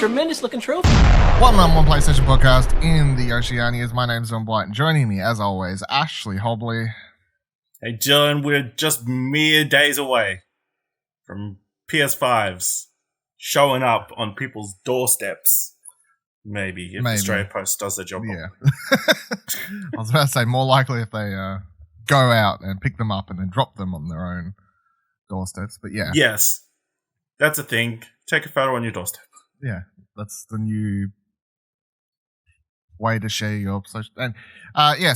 tremendous looking trophy. One PlayStation podcast in the Oceanias. My name's John Blight, and joining me, as always, Ashley Hobley. Hey, John, we're just mere days away from PS5s showing up on people's doorsteps. Maybe, if Australia Post does their job. Yeah. I was about to say, more likely if they go out and pick them up and then drop them on their own doorsteps, but yeah. Yes, that's a thing. Take a photo on your doorstep. Yeah, that's the new way to share your social. And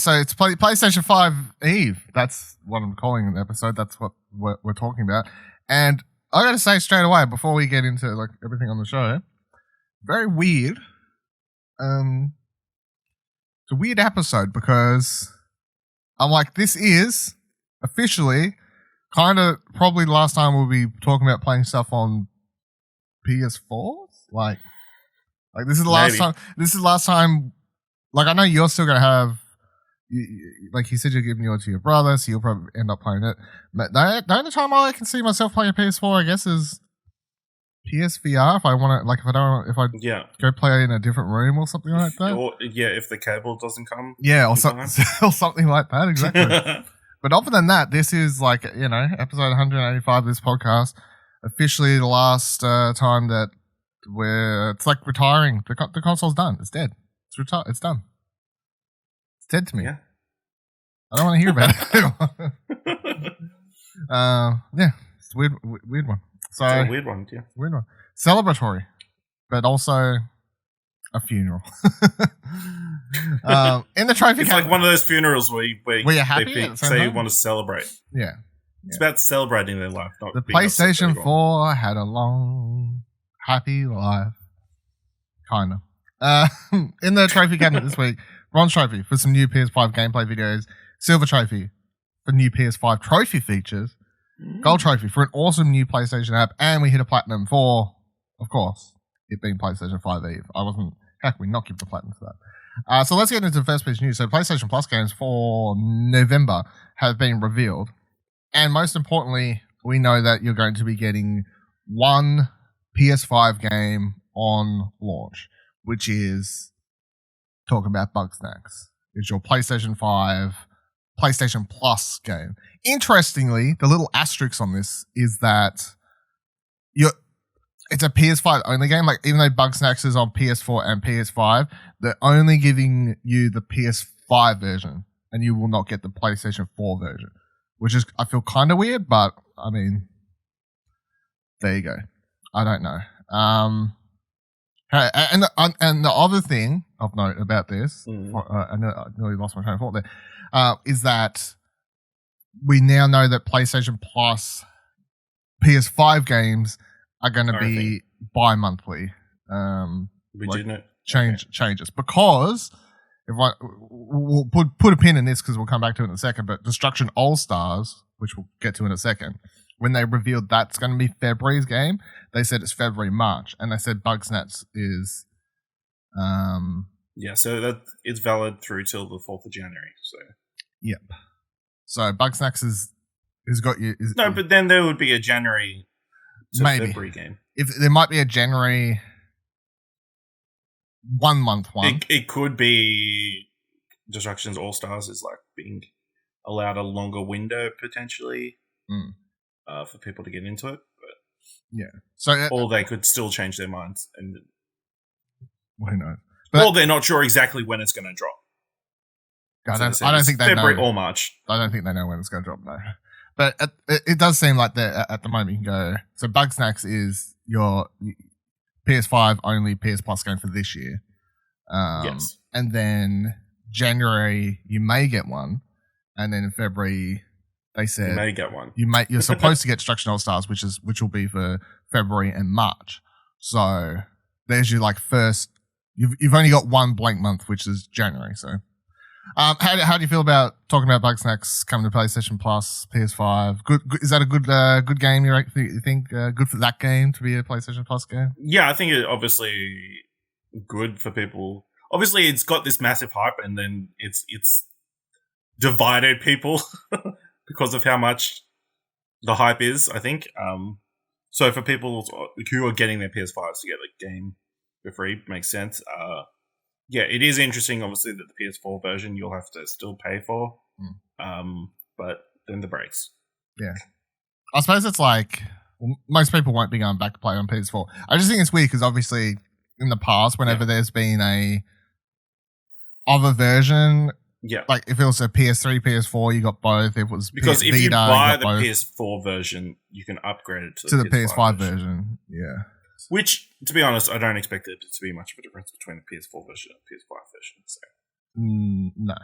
so it's PlayStation 5 Eve. That's what I'm calling the episode. That's what we're talking about. And I got to say straight away before we get into like everything on the show, very weird. It's a weird episode because I'm like, this is officially kind of probably the last time we'll be talking about playing stuff on PS4s. Like this is the last time. This is the last time. Like, I know you're still gonna have. Like you said, you're giving yours to your brother, so you'll probably end up playing it. But the only time I can see myself playing a PS4, I guess, is PSVR. If I want to, like, if I go play in a different room or something like that. Or if the cable doesn't come. Yeah, or something like that. Exactly. But other than that, this is like, episode 185 of this podcast. Officially the last time that it's like retiring. The console's done. It's dead. It's done. It's dead to me. Yeah. I don't want to hear about it. Yeah, it's a weird one. So it's a weird one, yeah. Weird one. Celebratory, but also a funeral. In the trophy, it's like one of those funerals where you're happy. Say you want to celebrate. Yeah. It's about celebrating their life. Not the PlayStation 4 had a long, happy life. Kind of. In the trophy cabinet this week, bronze trophy for some new PS5 gameplay videos, silver trophy for new PS5 trophy features, gold trophy for an awesome new PlayStation app, and we hit a platinum for, of course, it being PlayStation 5 Eve. How can we not give the platinum for that? So let's get into the first piece of news. So PlayStation Plus games for November have been revealed, and most importantly, we know that you're going to be getting one PS5 game on launch, which is talking about Bugsnax. It's your PlayStation 5, PlayStation Plus game. Interestingly, the little asterisk on this is that it's a PS5 only game. Like, even though Bugsnax is on PS4 and PS5, they're only giving you the PS5 version, and you will not get the PlayStation 4 version, which is, I feel, kind of weird, but I mean, there you go. I don't know. And the other thing of note about this, I nearly lost my train of thought there, is that we now know that PlayStation Plus PS5 games are going to be bi-monthly. Changes because we'll put a pin in this because we'll come back to it in a second. But Destruction AllStars, which we'll get to in a second, when they revealed that's going to be February's game, they said it's March, and they said Bugsnax is. So that it's valid through till the 4th of January. So. Yep. So Bugsnax has got you. But then there would be a January to February game. If there might be a January 1 month one. It could be Destruction's AllStars is like being allowed a longer window potentially. For people to get into it, but yeah. Or they could still change their minds, and who knows? Or they're not sure exactly when it's going to drop. I don't think they February know. Or March. I don't think they know when it's going to drop. No, but it does seem like that at the moment you can go. So Bugsnax is your PS5 only PS Plus game for this year. Yes, and then January you may get one, and then in February. They said you may get one. You're supposed to get Destruction AllStars, which will be for February and March. So there's your first. You've only got one blank month, which is January. So, how do you feel about talking about Bugsnax coming to PlayStation Plus, PS5? Good. Is that a good game? You think good for that game to be a PlayStation Plus game? Yeah, I think it's obviously good for people. Obviously, it's got this massive hype, and then it's divided people. Because of how much the hype is, I think. So for people who are getting their PS5s to get the game for free. Makes sense. Yeah, it is interesting, obviously, that the PS4 version you'll have to still pay for. But then the breaks. Yeah. I suppose it's like most people won't be going back to play on PS4. I just think it's weird because obviously in the past, whenever there's been a other version, like if it was a PS3, PS4, you got both. If it was because if Vita, you buy the both. PS4 version, you can upgrade it to the PS5 version. Yeah. Which, to be honest, I don't expect there to be much of a difference between the PS4 version and the PS5 version. So. No,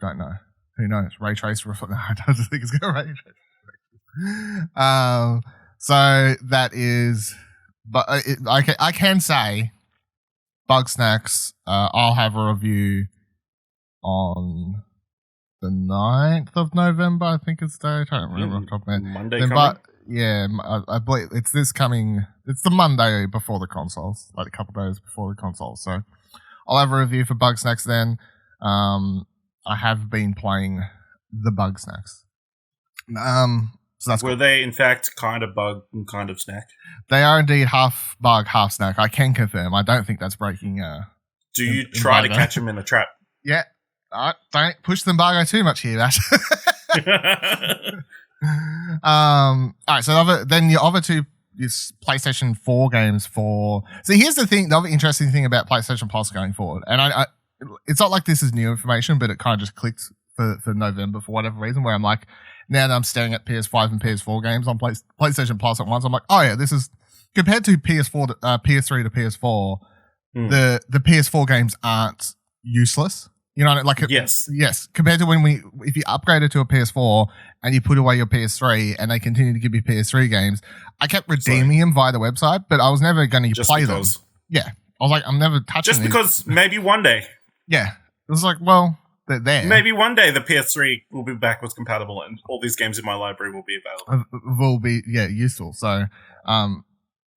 don't know. Who knows? Ray trace. No, I don't think it's going to ray trace. So that is, but I can say, Bugsnax. I'll have a review on the 9th of November. I think it's the date. I don't remember off the top of my head. Monday coming. But yeah, I believe it's this coming. It's the Monday before the consoles, like a couple of days before the consoles. So I'll have a review for Bugsnax then. I have been playing the Bugsnax. So that's Were they in fact kind of bug and kind of snack? They are indeed half bug, half snack. I can confirm. I don't think that's breaking. Do you try to catch them in a trap? Yeah. Don't push the embargo too much here, Ash. All right. So then your other two is PlayStation 4 games for. So here's the thing. The other interesting thing about PlayStation Plus going forward, and I it's not like this is new information, but it kind of just clicked for November for whatever reason. Where I'm like, now that I'm staring at PS5 and PS4 games on PlayStation Plus at once, I'm like, oh yeah, this is compared to PS4, PS3 to PS4. The PS4 games aren't useless. You know, like yes. Compared to if you upgraded to a PS4 and you put away your PS3 and they continue to give you PS3 games, I kept redeeming them via the website, but I was never going to play them. Yeah, I was like, I'm never touching. Just because maybe one day. Yeah, it was like, well, they're there. Maybe one day the PS3 will be backwards compatible and all these games in my library will be available. Will be useful. So,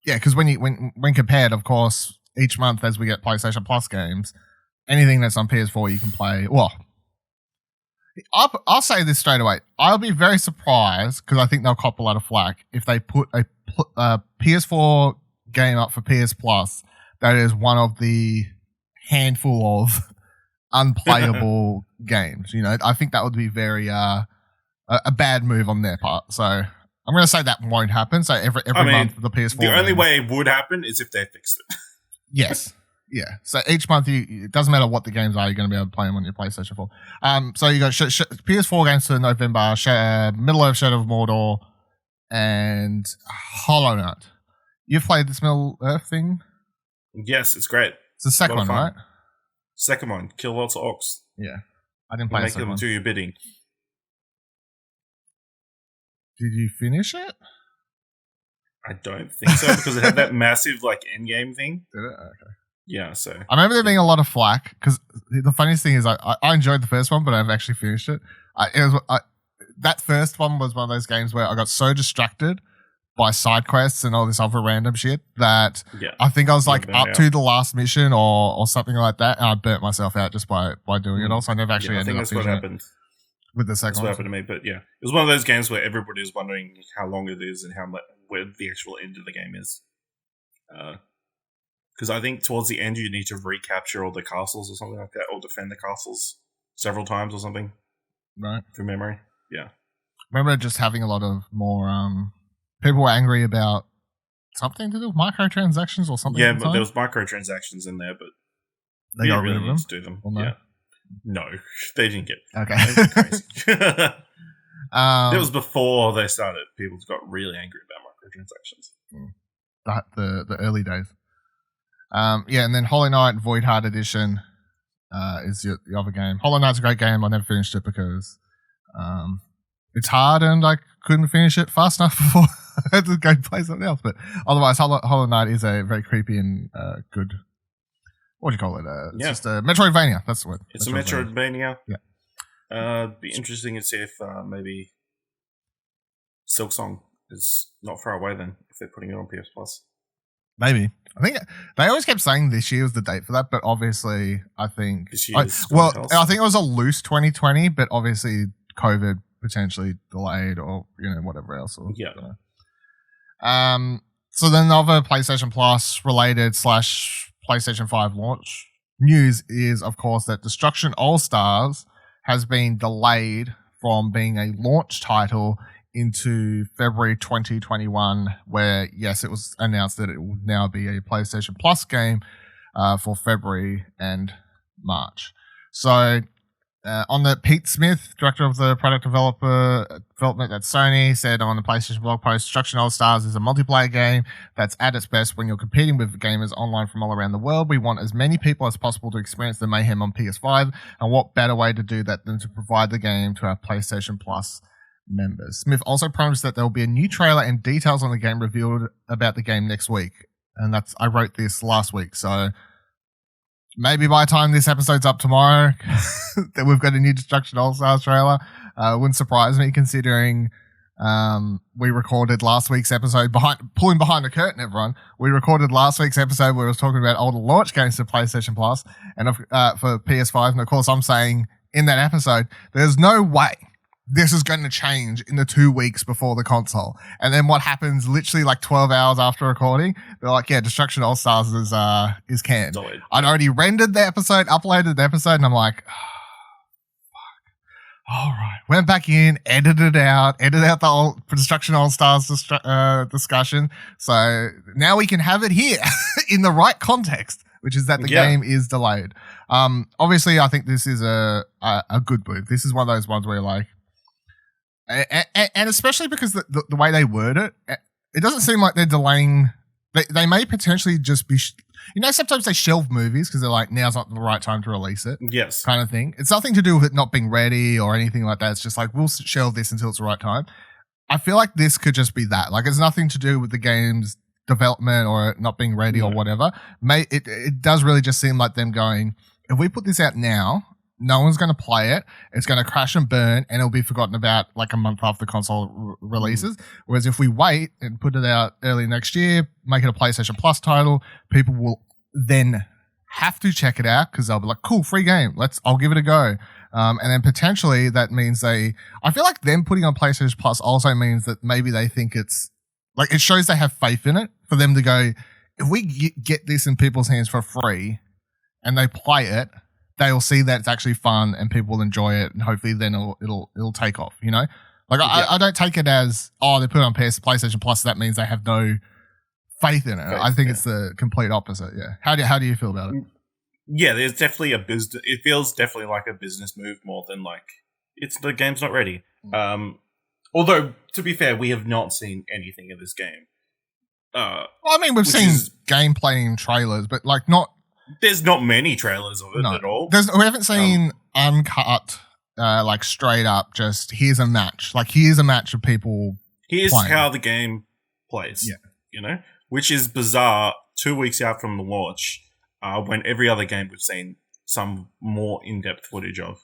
because when compared, of course, each month as we get PlayStation Plus games. Anything that's on PS4 you can play. Well, I'll say this straight away. I'll be very surprised because I think they'll cop a lot of flack if they put a PS4 game up for PS Plus that is one of the handful of unplayable games. You know, I think that would be very a bad move on their part. So I'm going to say that won't happen. So every month the PS4. The only way it would happen is if they fixed it. Yes. Yeah, so each month it doesn't matter what the games are, you're going to be able to play them on your PlayStation 4. So you got PS4 games for November, Middle Earth: Shadow of Mordor, and Hollow Knight. You've played this Middle Earth thing? Yes, it's great. It's the second one, right? Second one, kill lots of orcs. Yeah, I didn't play the second one. Make them do your bidding. Did you finish it? I don't think so because it had that massive end game thing. Did it? Okay. Yeah, so I remember there being a lot of flack because the funniest thing is I enjoyed the first one, but I've actually finished it. That first one was one of those games where I got so distracted by side quests and all this other random shit that I think I was up to the last mission or something like that, and I burnt myself out just by doing it. Also, I never actually ended up finishing it with the second one. That's what happened to me, but yeah, it was one of those games where everybody is wondering how long it is and where the actual end of the game is. Because I think towards the end you need to recapture all the castles or something like that, or defend the castles several times or something. Right. From memory. Yeah. I remember just having a lot of more people were angry about something to do with microtransactions or something. Yeah, but there was microtransactions in there, but they got rid of them. To do them. No? Yeah. No, they didn't get. Okay. Crazy. It was before they started. People got really angry about microtransactions. The early days. And then Hollow Knight Void Heart Edition is the other game. Hollow Knight's a great game. I never finished it because it's hard and I couldn't finish it fast enough before I had to go play something else. But otherwise, Hollow Knight is a very creepy and good. What do you call it? It's just a Metroidvania. That's the word. It's a Metroidvania. Yeah. Be interesting to see if maybe Silksong is not far away then if they're putting it on PS Plus. Maybe. I think they always kept saying this year was the date for that, but obviously I think this year I think it was a loose 2020, but obviously COVID potentially delayed or whatever else. So then the other PlayStation Plus related / PlayStation 5 launch news is, of course, that Destruction All-Stars has been delayed from being a launch title into February 2021, where, yes, it was announced that it will now be a PlayStation Plus game for February and March. So, on the Pete Smith, director of the product development at Sony, said on the PlayStation blog post, Destruction All-Stars is a multiplayer game that's at its best when you're competing with gamers online from all around the world. We want as many people as possible to experience the mayhem on PS5, and what better way to do that than to provide the game to our PlayStation Plus members. Smith also promised that there will be a new trailer and details on the game revealed about the game next week. And I wrote this last week, so maybe by the time this episode's up tomorrow, that we've got a new Destruction All-Stars trailer. Wouldn't surprise me, considering we recorded last week's episode, pulling behind the curtain, everyone. We recorded last week's episode where we was talking about all the launch games for PlayStation Plus and for PS5. And of course, I'm saying in that episode, there's no way this is going to change in the 2 weeks before the console. And then what happens literally like 12 hours after recording, they're like, yeah, Destruction All-Stars is canned. Solid. I'd already rendered the episode, uploaded the episode, and I'm like, oh, fuck. All right. Went back in, edited out the Destruction All-Stars discussion. So now we can have it here in the right context, which is that the game is delayed. Obviously, I think this is a good move. This is one of those ones where you're like, and especially because the way they word it, it doesn't seem like they're delaying. They may potentially just be, sometimes they shelve movies because they're like, now's not the right time to release it. Yes. Kind of thing. It's nothing to do with it not being ready or anything like that. It's just like, we'll shelve this until it's the right time. I feel like this could just be that. Like, it's nothing to do with the game's development or it not being ready or whatever. It does really just seem like them going, if we put this out now, no one's going to play it. It's going to crash and burn, and it'll be forgotten about like a month after the console releases. Whereas if we wait and put it out early next year, make it a PlayStation Plus title, people will then have to check it out because they'll be like, cool, free game. I'll give it a go. And then potentially that means I feel like them putting on PlayStation Plus also means that maybe they think it's like, it shows they have faith in it for them to go, if we get this in people's hands for free and they play it, they'll see that it's actually fun and people will enjoy it, and hopefully then it'll take off, Like, I don't take it as, they put it on PlayStation Plus, that means they have no faith in it. I think it's the complete opposite, yeah. How do you feel about it? Yeah, there's definitely it feels definitely like a business move more than like, the game's not ready. Although, to be fair, we have not seen anything of this game. We've seen gameplay and trailers, but like not... There's not many trailers of it at all. We haven't seen uncut, like straight up, just here's a match. Like, here's a match of people. Here's playing. how the game plays. Yeah. Which is bizarre 2 weeks out from the launch, when every other game we've seen some more in-depth footage of.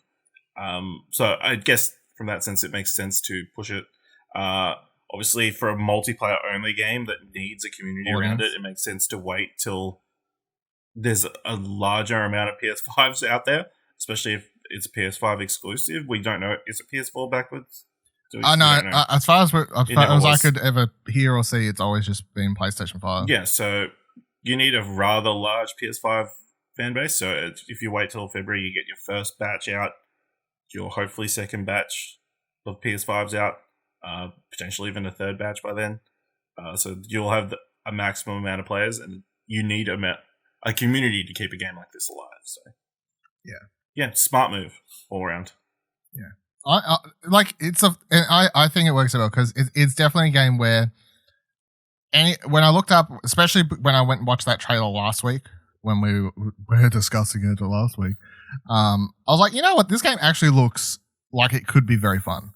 So I guess from that sense, it makes sense to push it. Obviously, for a multiplayer-only game that needs a community around it, it makes sense to wait till there's a larger amount of PS5s out there, especially if it's a PS5 exclusive. We don't know. Is it PS4 backwards? As far as I could ever hear or see, it's always just been PlayStation 5. Yeah, so you need a rather large PS5 fan base. So if you wait till February, you get your first batch out, your hopefully second batch of PS5s out, potentially even a third batch by then. So you'll have a maximum amount of players, and you need a community to keep a game like this alive. So, yeah, smart move all around. Yeah, I think it works well because it's definitely a game where when I looked up, especially when I went and watched that trailer last week when we were discussing it last week, I was like, you know what, this game actually looks like it could be very fun,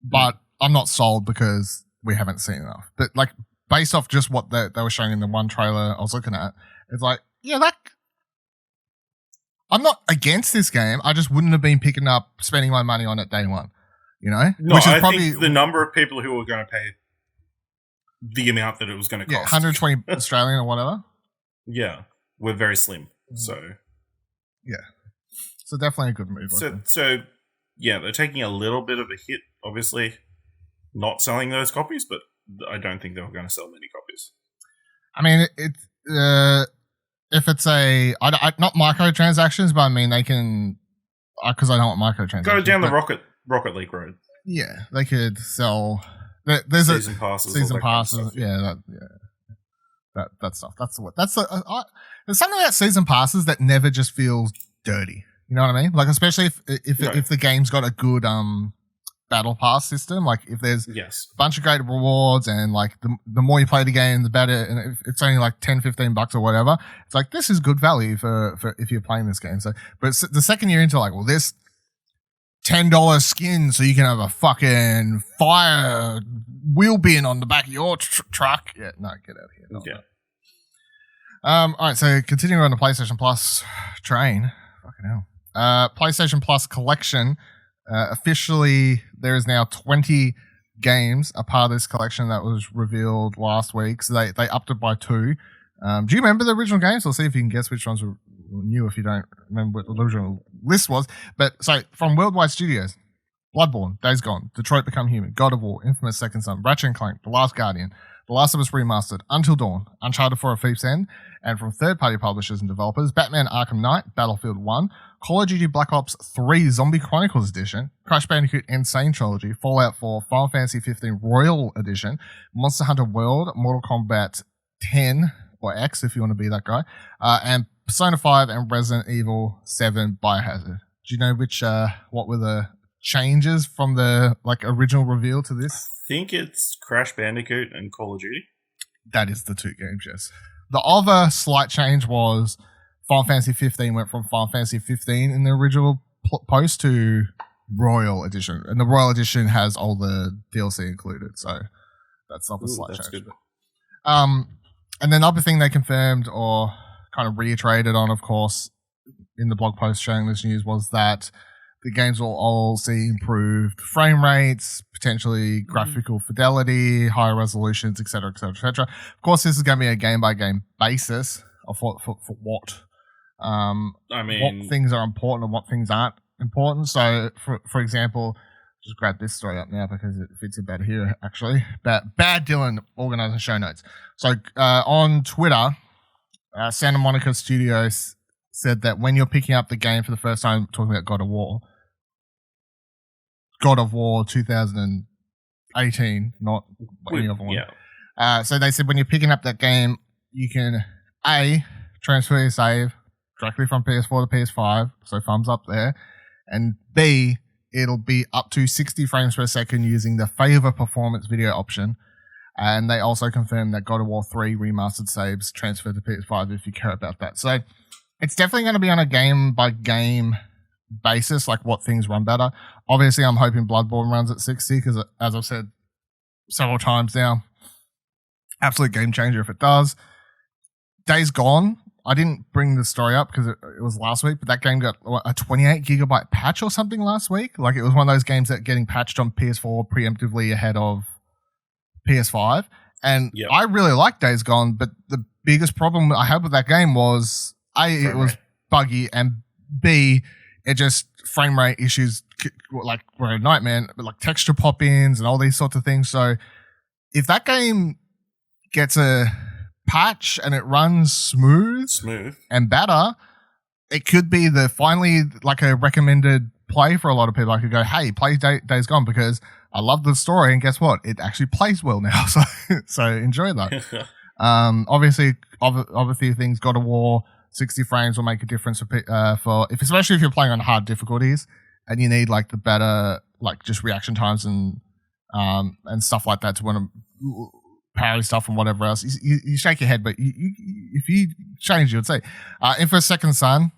but I'm not sold because we haven't seen enough. But like based off just what they were showing in the one trailer I was looking at, it's like, yeah, I'm not against this game. I just wouldn't have been spending my money on it day one, No, which is I probably think the number of people who were going to pay the amount that it was going to cost. 120 Australian or whatever. Yeah, we're very slim. So, yeah. So definitely a good move. So yeah, they're taking a little bit of a hit, obviously, not selling those copies, but I don't think they were going to sell many copies. I mean, if it's not microtransactions, but I mean they can, because I don't want microtransactions. Go down the Rocket League road. Yeah, they could sell. There's season passes. Yeah, that stuff. There's something about season passes that never just feels dirty. You know what I mean? Like, especially if the game's got a good battle pass system. Like, if there's a bunch of great rewards and like the more you play the game, the better. And if it's only like $10-15 or whatever, it's like this is good value for if you're playing this game. So, but the second you're into like, well, this $10 skin so you can have a fucking fire wheel bin on the back of your truck. Yeah, no, get out of here. All right, so continuing on the PlayStation Plus train. Fucking hell. PlayStation Plus collection. Officially, there is now 20 games a part of this collection that was revealed last week. So they upped it by 2. Do you remember the original games? I'll see if you can guess which ones were new if you don't remember what the original list was. But so from Worldwide Studios, Bloodborne, Days Gone, Detroit Become Human, God of War, Infamous Second Son, Ratchet & Clank, The Last Guardian, The Last of Us Remastered, Until Dawn, Uncharted 4: A Thief's End, and from third-party publishers and developers, Batman Arkham Knight, Battlefield 1, Call of Duty Black Ops 3 Zombie Chronicles Edition, Crash Bandicoot Insane Trilogy, Fallout 4, Final Fantasy 15 Royal Edition, Monster Hunter World, Mortal Kombat 10, or X if you want to be that guy, and Persona 5 and Resident Evil 7 Biohazard. Do you know what were the changes from the original reveal to this? I think it's Crash Bandicoot and Call of Duty. That is the 2 games, yes. The other slight change was Final Fantasy 15 went from Final Fantasy 15 in the original post to Royal Edition. And the Royal Edition has all the DLC included, so that's not a slight change. Good. And then the other thing they confirmed or kind of reiterated on, of course, in the blog post sharing this news was that the games will all see improved frame rates, potentially graphical fidelity, higher resolutions, etc., etc., etc. Of course, this is going to be a game-by-game basis of for what what things are important and what things aren't important. So, for example, just grab this story up now because it fits in better here, actually. Bad Dylan organizing show notes. So, on Twitter, Santa Monica Studios said that when you're picking up the game for the first time, talking about God of War 2018, not any other one. Yeah. So they said when you're picking up that game, you can A, transfer your save directly from PS4 to PS5, so thumbs up there, and B, it'll be up to 60 frames per second using the favor performance video option. And they also confirmed that God of War 3 remastered saves transfer to PS5 if you care about that. So it's definitely going to be on a game-by-game basis, like what things run better. Obviously, I'm hoping Bloodborne runs at 60 because, as I've said several times now, absolute game changer if it does. Days Gone, I didn't bring the story up because it was last week, but that game got a 28 gigabyte patch or something last week. Like, it was one of those games that getting patched on PS4 preemptively ahead of PS5. And I really like Days Gone, but the biggest problem I had with that game was A, it was buggy, and B, it just frame rate issues were a nightmare, but like texture pop-ins and all these sorts of things. So if that game gets a patch and it runs smooth and better, it could be finally like a recommended play for a lot of people. I could go, hey, play Days Gone because I love the story, and guess what? It actually plays well now. So enjoy that. Obviously, other few things, God of War 60 frames will make a difference especially if you're playing on hard difficulties and you need like the better just reaction times and stuff like that to want to parry stuff and whatever else. You shake your head, but if you change, you would say. Infamous Second Son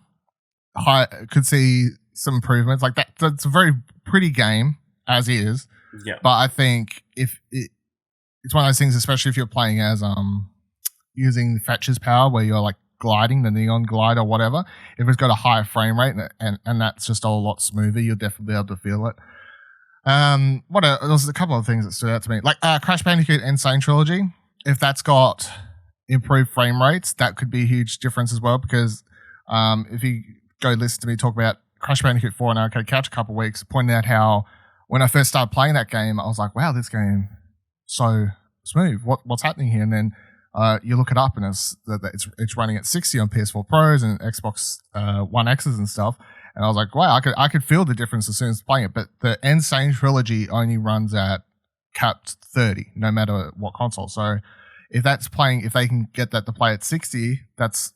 could see some improvements. Like that's a very pretty game as is. Yeah. But I think it's one of those things, especially if you're playing as using Fetch's power, where you're like gliding, the neon glide or whatever. If it's got a higher frame rate and that's just a lot smoother, you'll definitely be able to feel it. There's a couple of things that stood out to me, like Crash Bandicoot Insane Trilogy. If that's got improved frame rates, that could be a huge difference as well. Because if you go listen to me talk about Crash Bandicoot 4 on Arcade Couch a couple of weeks, pointing out how when I first started playing that game, I was like, wow, this game so smooth. What's happening here? And then you look it up and it's running at 60 on PS4 Pros and Xbox One X's and stuff. And I was like, wow, I could feel the difference as soon as playing it. But the Insane Trilogy only runs at capped 30, no matter what console. So if they can get that to play at 60,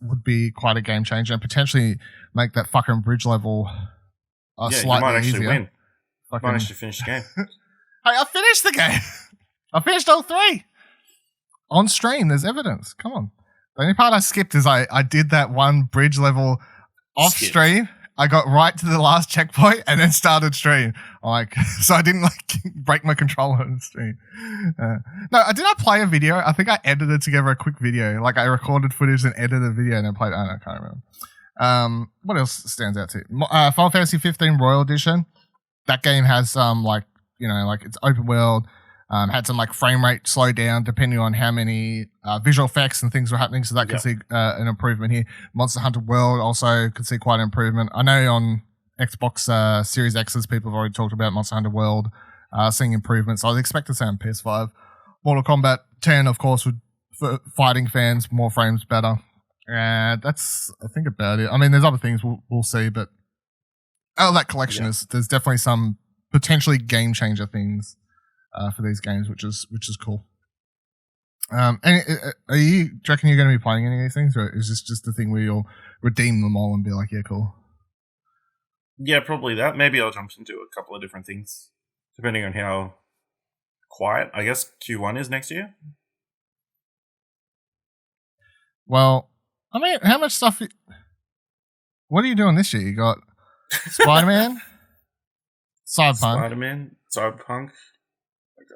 would be quite a game changer and potentially make that fucking bridge level slightly you might actually easier. win. You might actually finish the game. Hey, I finished the game. I finished all 3 on stream. There's evidence. Come on. The only part I skipped is I did that one bridge level off stream. I got right to the last checkpoint and then started stream. So I didn't break my controller on the stream. No, did I play a video? I think I edited together a quick video. I recorded footage and edited a video and then played. I can't remember. What else stands out to you? Final Fantasy 15 Royal Edition. That game has some it's open world. Had some frame rate slow down depending on how many visual effects and things were happening. So that could see an improvement here. Monster Hunter World also could see quite an improvement. I know on Xbox Series X's people have already talked about Monster Hunter World seeing improvements. I was expecting to say on PS5. Mortal Kombat 10, of course, for fighting fans, more frames better. That's, I think, about it. I mean, there's other things we'll see, but out of that collection, there's definitely some potentially game changer things for these games, which is cool. And do you reckon you're going to be playing any of these things, or is this just the thing where you'll redeem them all and be like, yeah, cool? Yeah, probably that. Maybe I'll jump into a couple of different things, depending on how quiet, I guess, Q1 is next year. Well, I mean, how much stuff... What are you doing this year? You got Spider-Man, Cyberpunk.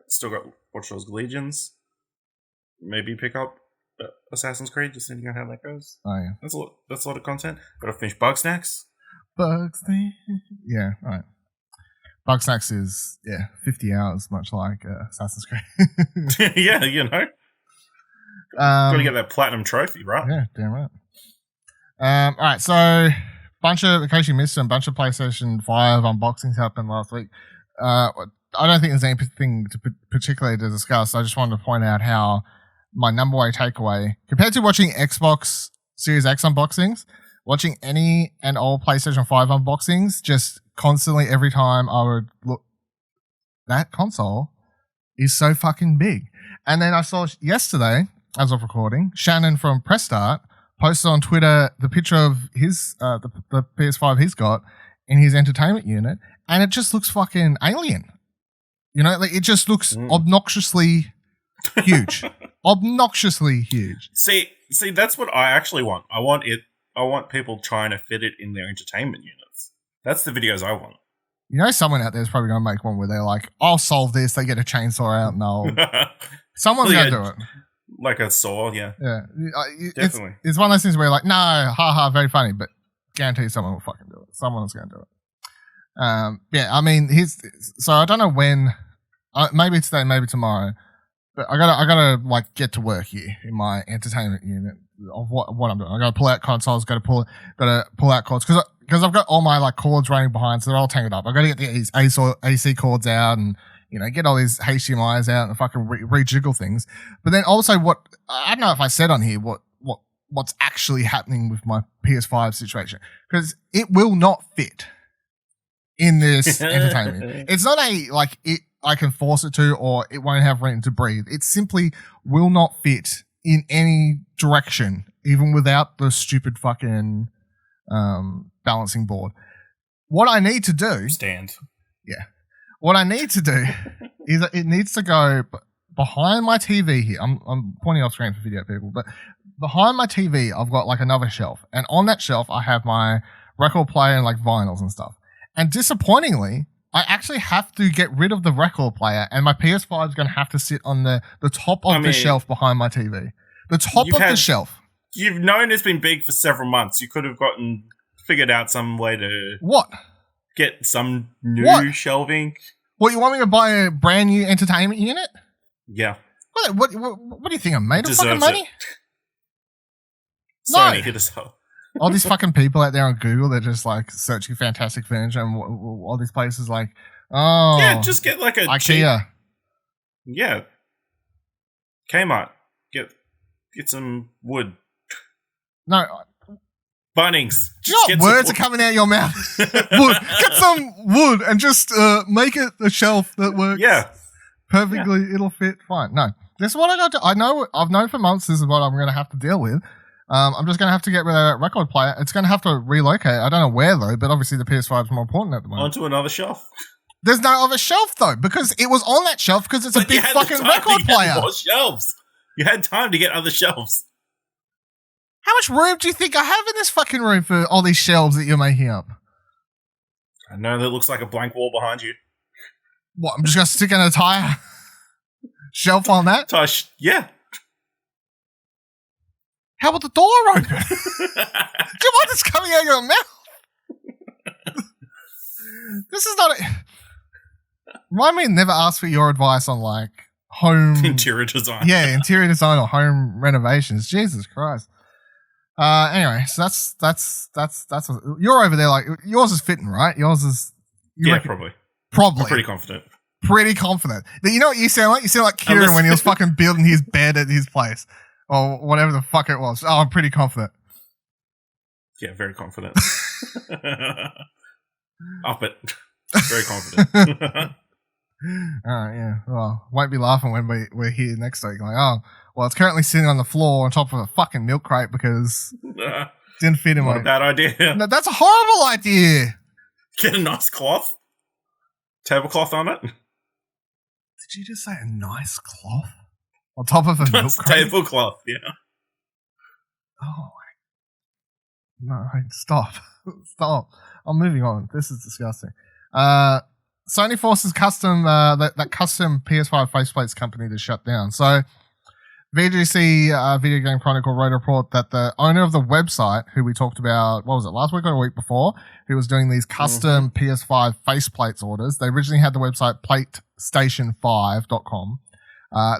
Still got Watch Dogs Legions. Maybe pick up Assassin's Creed, just thinking on how that goes. Oh, yeah. That's a lot of content. Gotta finish Bugsnax. Yeah, right. Bugsnax is, 50 hours, much like Assassin's Creed. Yeah, Gotta get that platinum trophy, right? Yeah, damn right. Alright, so in case you missed them, a bunch of PlayStation 5 unboxings happened last week. I don't think there's anything particularly to discuss. I just wanted to point out how my number one takeaway, compared to watching Xbox Series X unboxings, watching any and all PlayStation 5 unboxings, just constantly every time I would look, that console is so fucking big. And then I saw yesterday, as of recording, Shannon from Press Start posted on Twitter the picture of his the PS5 he's got in his entertainment unit, and it just looks fucking alien. It just looks obnoxiously huge. Obnoxiously huge. See, that's what I actually want. I want people trying to fit it in their entertainment units. That's the videos I want. Someone out there is probably going to make one where they're like, I'll solve this. They get a chainsaw out and someone's going to do it. Like a saw, yeah. Yeah. Definitely. It's one of those things where you're like, no, haha, very funny, but guarantee someone will fucking do it. Someone's going to do it. I mean, so I don't know when, maybe today, maybe tomorrow, but I gotta get to work here in my entertainment unit of what I'm doing. I gotta pull out consoles, gotta pull out cords, because I've got all my cords running behind, so they're all tangled up. I gotta get these AC cords out and, get all these HDMIs out and fucking rejiggle things. But then also I don't know if I said on here what's actually happening with my PS5 situation, because it will not fit in this entertainment. It's not I can force it to, or it won't have room to breathe. It simply will not fit in any direction, even without the stupid fucking balancing board. What I need to do... Stand. Yeah. What I need to do is it needs to go behind my TV here. I'm pointing off screen for video people, but behind my TV, I've got another shelf. And on that shelf, I have my record player and vinyls and stuff. And disappointingly, I actually have to get rid of the record player, and my PS5 is going to have to sit on the top of the shelf behind my TV. The top of the shelf. You've known it's been big for several months. You could have figured out some way to... What? Get some new shelving. What, you want me to buy a brand new entertainment unit? Yeah. What do you think I'm made of fucking money? Sony, hit us up. All these fucking people out there on Google, they're just searching fantastic furniture, and all these places yeah, just get a IKEA. Yeah. Kmart. Get some wood. No. Bunnings. You know what words are coming out of your mouth? Wood. Get some wood and just make it a shelf that works. Yeah. Perfectly. Yeah. It'll fit fine. No. This is what I got to. I've known for months this is what I'm going to have to deal with. I'm just going to have to get rid of that record player. It's going to have to relocate. I don't know where though, but obviously the PS5 is more important at the moment. Onto another shelf. There's no other shelf though, because it was on that shelf because it's a big fucking record player. More shelves. You had time to get other shelves. How much room do you think I have in this fucking room for all these shelves that you're making up? I know that looks like a blank wall behind you. What, I'm just going to stick an entire shelf on that? Yeah. How about the door open? Do you want this coming out of your mouth? This is not Remind me to never ask for your advice on like home... Interior design. Yeah, interior design or home renovations. Jesus Christ. Anyway, so that's you're over there like yours is fitting, right? Yours is probably. I'm pretty confident. Pretty confident. You know what you sound like? You sound like Kieran when he was fucking building his bed at his place or whatever the fuck it was. Oh, I'm pretty confident. Yeah, very confident. Up it. Very confident. Yeah. Well, won't be laughing when we're here next week. Like, oh, well, it's currently sitting on the floor on top of a fucking milk crate because didn't fit in. Not a bad idea. No, that's a horrible idea. Get a nice cloth. Tablecloth on it. Did you just say a nice cloth on top of a milk crate? Tablecloth, yeah. Oh, no, stop. Stop. I'm moving on. This is disgusting. Sony forces custom PS5 faceplates company to shut down. So VGC Video Game Chronicle wrote a report that the owner of the website, who we talked about, what was it, last week or a week before, who was doing these custom PS5 faceplates orders. They originally had the website PlayStation5.com.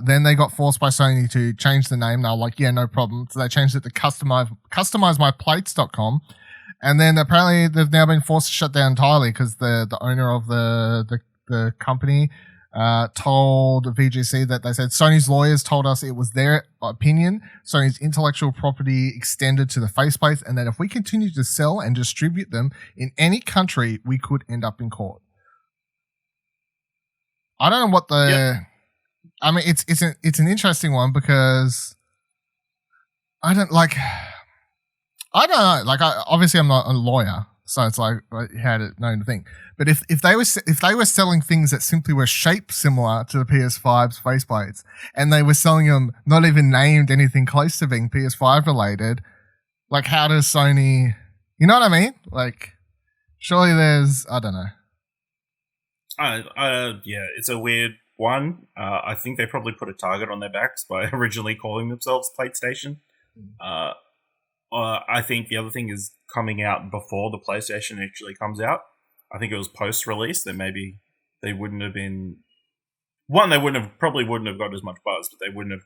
Then they got forced by Sony to change the name. They were like, yeah, no problem. So they changed it to customisemyplates.com. And then apparently they've now been forced to shut down entirely because the owner of the company told VGC that they said Sony's lawyers told us it was their opinion Sony's intellectual property extended to the faceplates, and that if we continue to sell and distribute them in any country, we could end up in court. I don't know what the... Yep. I mean, it's an interesting one because I don't know. Like, obviously I'm not a lawyer, so it's like how to know the thing. But if they were selling things that simply were shaped similar to the PS5's faceplates, and they were selling them not even named anything close to being PS5 related, like how does Sony? You know what I mean? Like, surely there's I don't know. Yeah, it's a weird one. I think they probably put a target on their backs by originally calling themselves PlayStation. I think the other thing is coming out before the PlayStation actually comes out. I think it was post-release that maybe they wouldn't have been... One, they probably wouldn't have got as much buzz, but they wouldn't have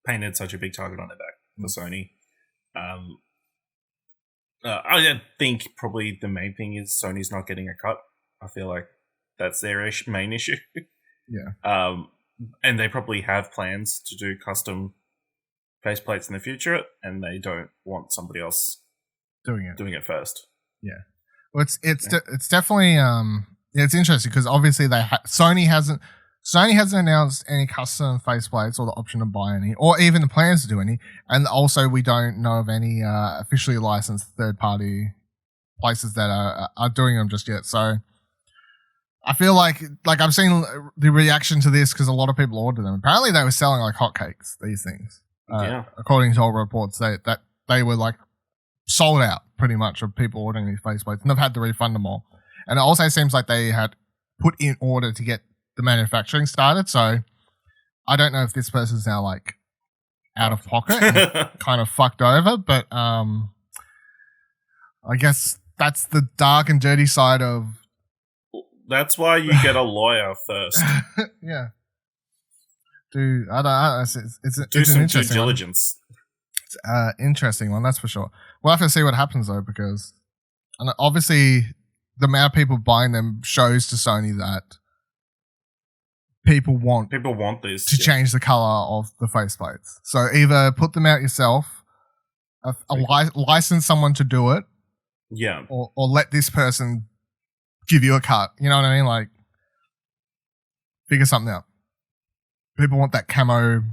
painted such a big target on their back for Sony. I think probably the main thing is Sony's not getting a cut. I feel like that's their main issue. Yeah. And they probably have plans to do custom faceplates in the future, and they don't want somebody else doing it first. Yeah, well, it's definitely it's interesting because obviously Sony hasn't announced any custom faceplates or the option to buy any, or even the plans to do any, and also we don't know of any officially licensed third party places that are doing them just yet. So I feel like I've seen the reaction to this because a lot of people ordered them. Apparently they were selling like hotcakes, these things. According to all reports, that they were like sold out pretty much of people ordering these faceplates, and they've had to refund them all. And it also seems like they had put in order to get the manufacturing started. So I don't know if this person's now like out of pocket and kind of fucked over, but I guess that's the dark and dirty side of. That's why you get a lawyer first. Yeah. Dude, I don't know. It's some an due diligence. It's an interesting one, that's for sure. We'll have to see what happens though, because obviously the amount of people buying them shows to Sony that people want this to change the color of the faceplates. So either put them out yourself, license someone to do it, or let this person give you a cut. You know what I mean? Like, figure something out. People want that camo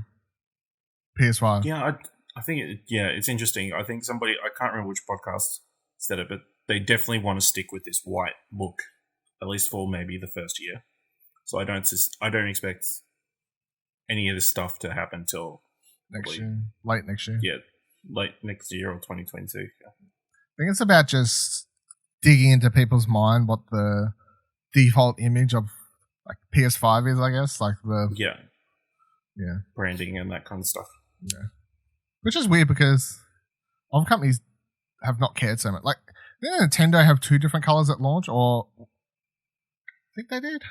PS5. Yeah, I think it's interesting. I think I can't remember which podcast said it, but they definitely want to stick with this white look, at least for maybe the first year. So I don't expect any of this stuff to happen till late next year. Yeah, late next year or 2022. Yeah. I think it's about just digging into people's mind what the default image of like PS5 is, I guess, like the branding and that kind of stuff. Yeah, which is weird because other companies have not cared so much. Like, didn't Nintendo have 2 different colors at launch, or I think they did.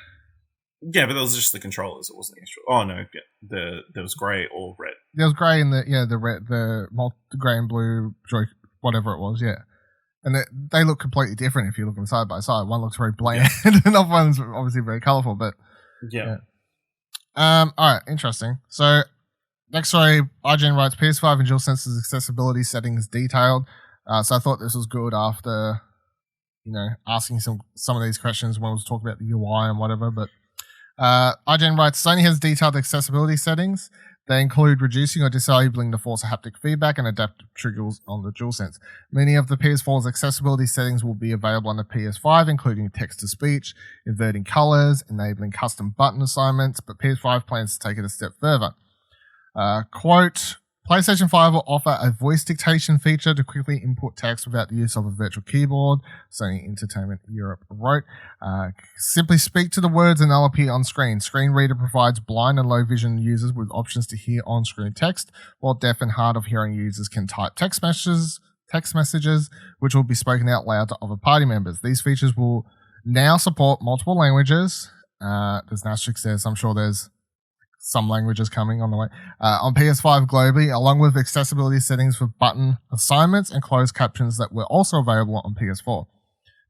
Yeah, but that was just the controllers. It wasn't the actual. Oh no, there was grey or red. There was grey in the red, the grey and blue joy, whatever it was. Yeah, and they look completely different if you look them side by side. One looks very bland, and another one's obviously very colourful. But yeah. All right, interesting. So next story, IGN writes PS5 and DualSense's accessibility settings detailed. So I thought this was good after asking some of these questions when I was talking about the UI and whatever, but. IGN writes, Sony has detailed accessibility settings. They include reducing or disabling the force of haptic feedback and adaptive triggers on the DualSense. Many of the PS4's accessibility settings will be available on the PS5, including text-to-speech, inverting colors, enabling custom button assignments, but PS5 plans to take it a step further. Quote, PlayStation 5 will offer a voice dictation feature to quickly input text without the use of a virtual keyboard, Sony Entertainment Europe wrote. Simply speak to the words and they'll appear on screen. Screen Reader provides blind and low vision users with options to hear on-screen text, while deaf and hard of hearing users can type text messages, which will be spoken out loud to other party members. These features will now support multiple languages. There's an asterisk there, so I'm sure there's some languages coming on the way, on PS5 globally, along with accessibility settings for button assignments and closed captions that were also available on PS4.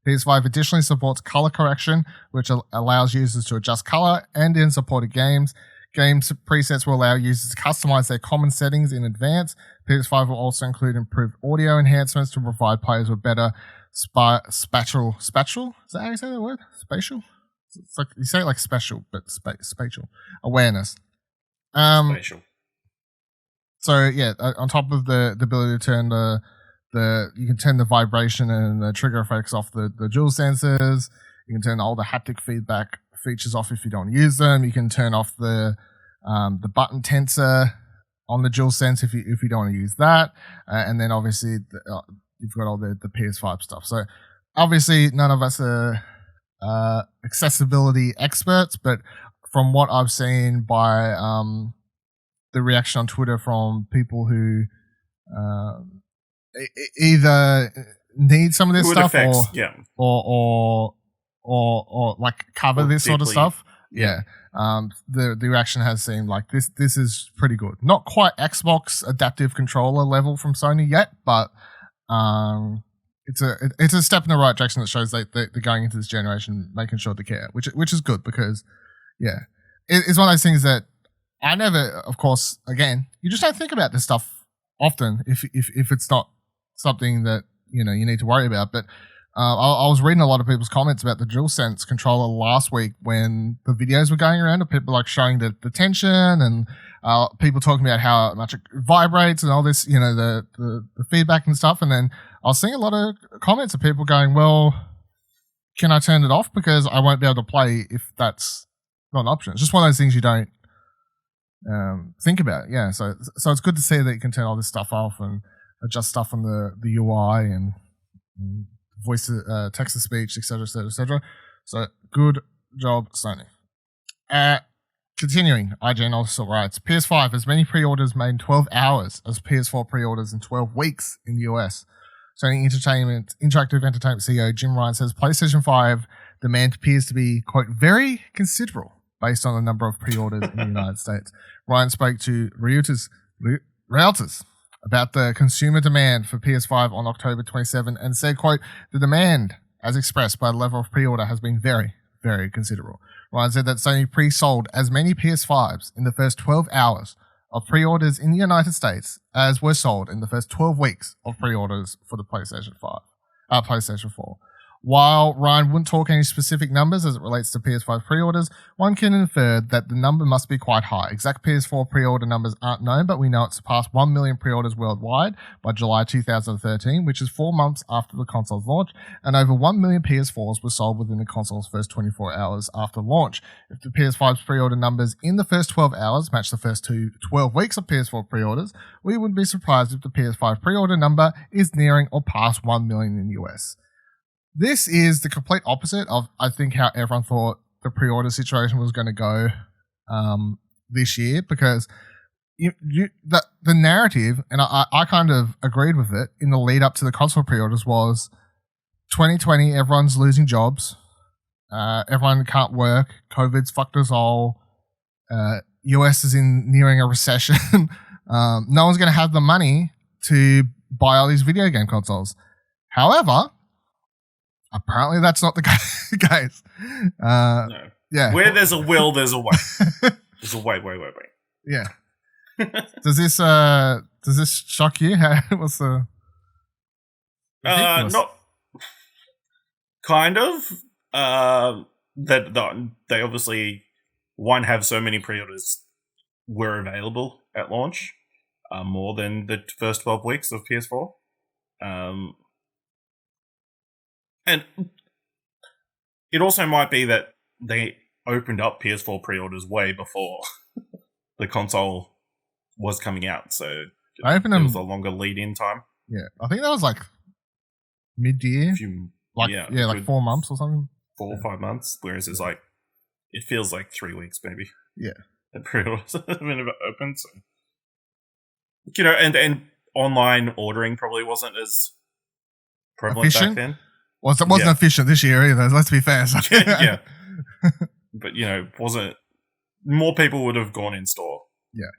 PS5 additionally supports color correction, which allows users to adjust color, and in supported games. Games presets will allow users to customize their common settings in advance. PS5 will also include improved audio enhancements to provide players with better spatial. Is that how you say that word? Spatial? It's like you say it like special, but spatial awareness. Spatial. So yeah, on top of the ability to turn you can turn the vibration and the trigger effects off the dual sensors. You can turn all the haptic feedback features off if you don't use them. You can turn off the button tensor on the DualSense if you don't want to use that. And then obviously you've got all the PS5 stuff. So obviously none of us are accessibility experts, but from what I've seen by the reaction on Twitter from people who either need some of this stuff or like cover this sort of stuff. Yeah. The reaction has seemed like this is pretty good. Not quite Xbox adaptive controller level from Sony yet, but it's a step in the right direction that shows they're going into this generation making sure to care, which is good because it's one of those things that I never, of course, again, you just don't think about this stuff often if it's not something that you need to worry about. But I was reading a lot of people's comments about the DualSense controller last week when the videos were going around of people like showing the tension and people talking about how much it vibrates and all this, the feedback and stuff. And then I was seeing a lot of comments of people going, well, can I turn it off because I won't be able to play if that's not an option. It's just one of those things you don't think about. Yeah, so it's good to see that you can turn all this stuff off and adjust stuff on the UI and voice, text to speech, etc., etc., etc. So good job, Sony. Continuing, IGN also writes, PS5 has many pre-orders made in 12 hours as PS4 pre-orders in 12 weeks in the US. Sony Interactive Entertainment CEO Jim Ryan says PlayStation 5 demand appears to be, quote, very considerable based on the number of pre-orders in the United States. Ryan spoke to Reuters about the consumer demand for PS5 on October 27 and said, quote, the demand, as expressed by the level of pre-order, has been very, very considerable. Ryan said that Sony pre-sold as many PS5s in the first 12 hours of pre-orders in the United States as were sold in the first 12 weeks of pre-orders for the PlayStation 4. While Ryan wouldn't talk any specific numbers as it relates to PS5 pre-orders, one can infer that the number must be quite high. Exact PS4 pre-order numbers aren't known, but we know it surpassed 1 million pre-orders worldwide by July 2013, which is 4 months after the console's launch, and over 1 million PS4s were sold within the console's first 24 hours after launch. If the PS5's pre-order numbers in the first 12 hours match the first 12 weeks of PS4 pre-orders, we wouldn't be surprised if the PS5 pre-order number is nearing or past 1 million in the US. This is the complete opposite of, I think, how everyone thought the pre-order situation was going to go this year, because the narrative, and I kind of agreed with it in the lead up to the console pre-orders, was 2020, everyone's losing jobs, everyone can't work, COVID's fucked us all, US is nearing a recession, no one's going to have the money to buy all these video game consoles. However, apparently that's not the case. No. Yeah. Where there's a will, there's a way. There's a way. Yeah. Does this shock you? What's the... Not... Kind of. They obviously, one, have so many pre-orders were available at launch, more than the first 12 weeks of PS4. And it also might be that they opened up PS4 pre-orders way before the console was coming out, so it was a longer lead-in time. Yeah, I think that was like mid-year, like 4 months or something. 4 or 5 months, whereas it's like, it feels like 3 weeks maybe. Yeah. The pre-orders have been open, so... You know, and online ordering probably wasn't as prevalent efficient back then. Wasn't efficient this year either, let's be fair. Yeah. But, you know, wasn't... More people would have gone in store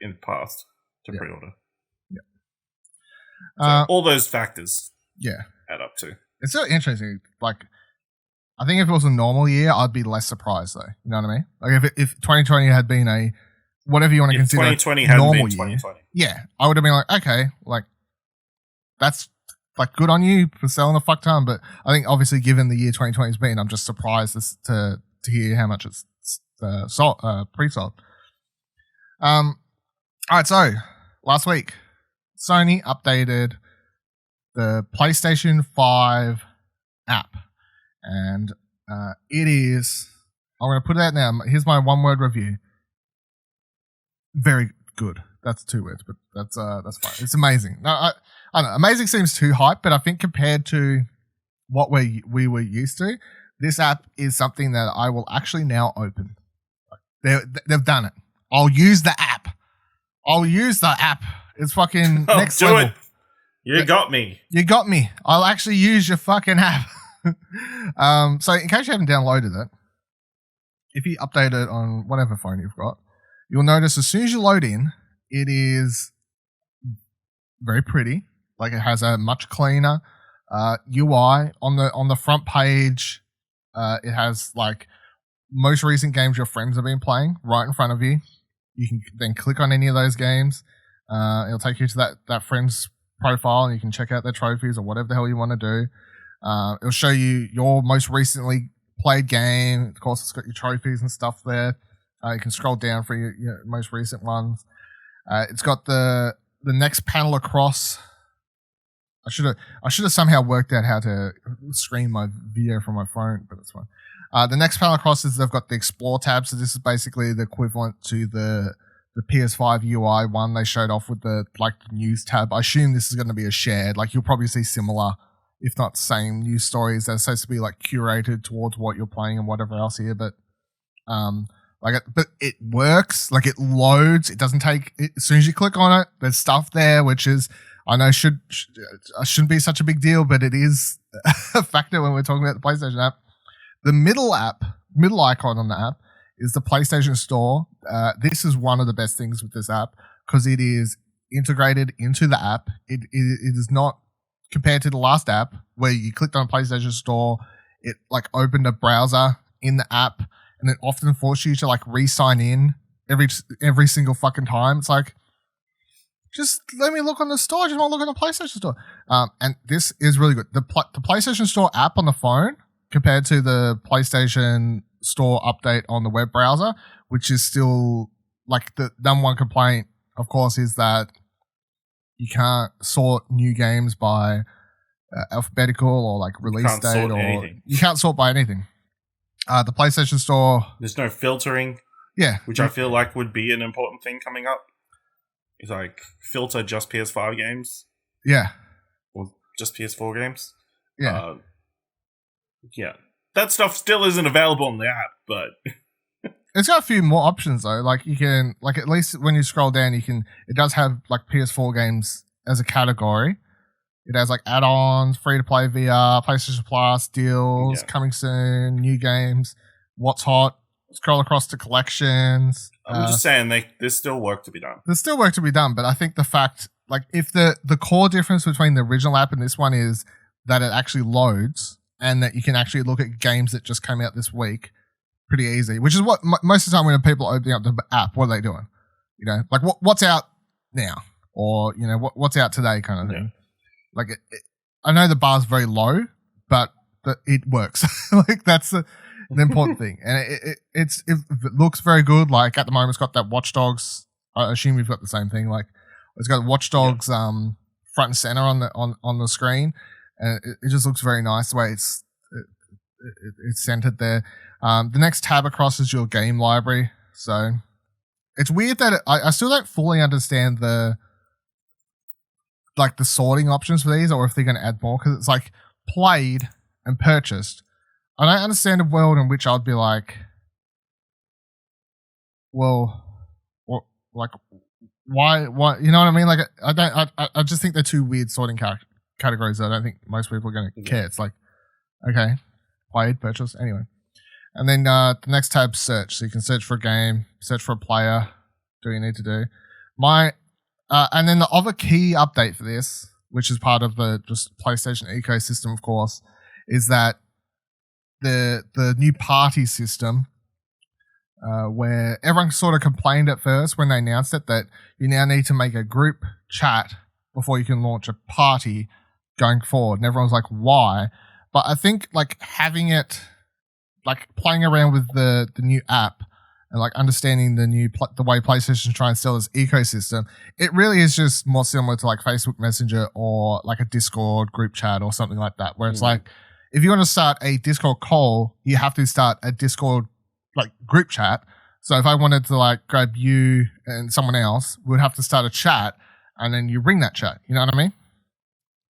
in the past to pre-order. Yeah. So all those factors add up to. It's so interesting. Like, I think if it was a normal year, I'd be less surprised, though. You know what I mean? Like, if 2020 had been a... Whatever you want to consider 2020 had normal been 2020. Year. Yeah. I would have been like, okay, like, that's... Like, good on you for selling a fuck ton, but I think obviously given the year 2020 has been, I'm just surprised to hear how much it's pre-sold. All right, so last week, Sony updated the PlayStation 5 app, and it is, I'm going to put it out now. Here's my one-word review. Very good. That's 2 words, but that's fine. It's amazing. No, I don't know. Amazing seems too hype, but I think compared to what we were used to, this app is something that I will actually now open. They've done it. I'll use the app. It's fucking next level. It. You got me. You got me. I'll actually use your fucking app. So in case you haven't downloaded it, if you update it on whatever phone you've got, you'll notice as soon as you load in, it is very pretty. Like, it has a much cleaner UI on the front page. It has like most recent games your friends have been playing right in front of you. You can then click on any of those games. It'll take you to that friend's profile, and you can check out their trophies or whatever the hell you want to do. It'll show you your most recently played game. Of course, it's got your trophies and stuff there. You can scroll down for your most recent ones. It's got the next panel across. I should have somehow worked out how to stream my video from my phone, but it's fine. The next panel across is they've got the Explore tab, so this is basically the equivalent to the PS5 UI one they showed off with the news tab. I assume this is going to be a shared. Like, you'll probably see similar, if not same, news stories. They're supposed to be like curated towards what you're playing and whatever else here, but but it works. Like, it loads. It doesn't take. As soon as you click on it, there's stuff there, which is, I know shouldn't be such a big deal, but it is a factor when we're talking about the PlayStation app. The middle icon on the app is the PlayStation Store. This is one of the best things with this app because it is integrated into the app. It is not compared to the last app where you clicked on PlayStation Store, it like opened a browser in the app, and it often forces you to like re-sign in every single fucking time. It's like, just let me look on the store. I just want to look on the PlayStation Store. And this is really good. The PlayStation Store app on the phone compared to the PlayStation Store update on the web browser, which is still like the number one complaint, of course, is that you can't sort new games by alphabetical or like release date, or anything. You can't sort by anything. The PlayStation Store, there's no filtering. Yeah, which I feel like would be an important thing coming up. It's like filter just PS5 games. Yeah, or just PS4 games. Yeah, yeah. That stuff still isn't available on the app, but it's got a few more options though. Like you can, like at least when you scroll down, you can. It does have like PS4 games as a category. It has like add-ons, free-to-play VR, PlayStation Plus, deals, coming soon, new games, what's hot. Scroll across to collections. I'm just saying, there's still work to be done. There's still work to be done, but I think the fact, like, if the core difference between the original app and this one is that it actually loads and that you can actually look at games that just came out this week pretty easy, which is what most of the time when people are opening up the app, what are they doing? You know, like what's out now, or you know what's out today, kind of thing. Yeah. Like I know the bar's very low, but it works. Like that's an important thing, and it looks very good. Like at the moment, it's got that Watch Dogs. I assume you've got the same thing. Like it's got Watch Dogs front and center on the screen, and it just looks very nice the way it's centered there. The next tab across is your game library. So it's weird that I still don't fully understand the sorting options for these, or if they're going to add more, because it's like played and purchased. I don't understand a world in which I'd be like, well, like why, you know what I mean? Like I just think they're two weird sorting categories that I don't think most people are going to care. It's like, okay, played, purchased, anyway. And then the next tab, search. So you can search for a game, search for a player, do what you need to do. And then the other key update for this, which is part of the just PlayStation ecosystem, of course, is that the new party system, where everyone sort of complained at first when they announced it that you now need to make a group chat before you can launch a party going forward. And everyone's like, why? But I think like having it, like playing around with the new app and like understanding the way PlayStation try and sell this ecosystem, it really is just more similar to like Facebook Messenger or like a Discord group chat or something like that, where it's like, if you want to start a Discord call, you have to start a Discord like group chat. So if I wanted to like grab you and someone else, we'd have to start a chat and then you ring that chat. You know what I mean?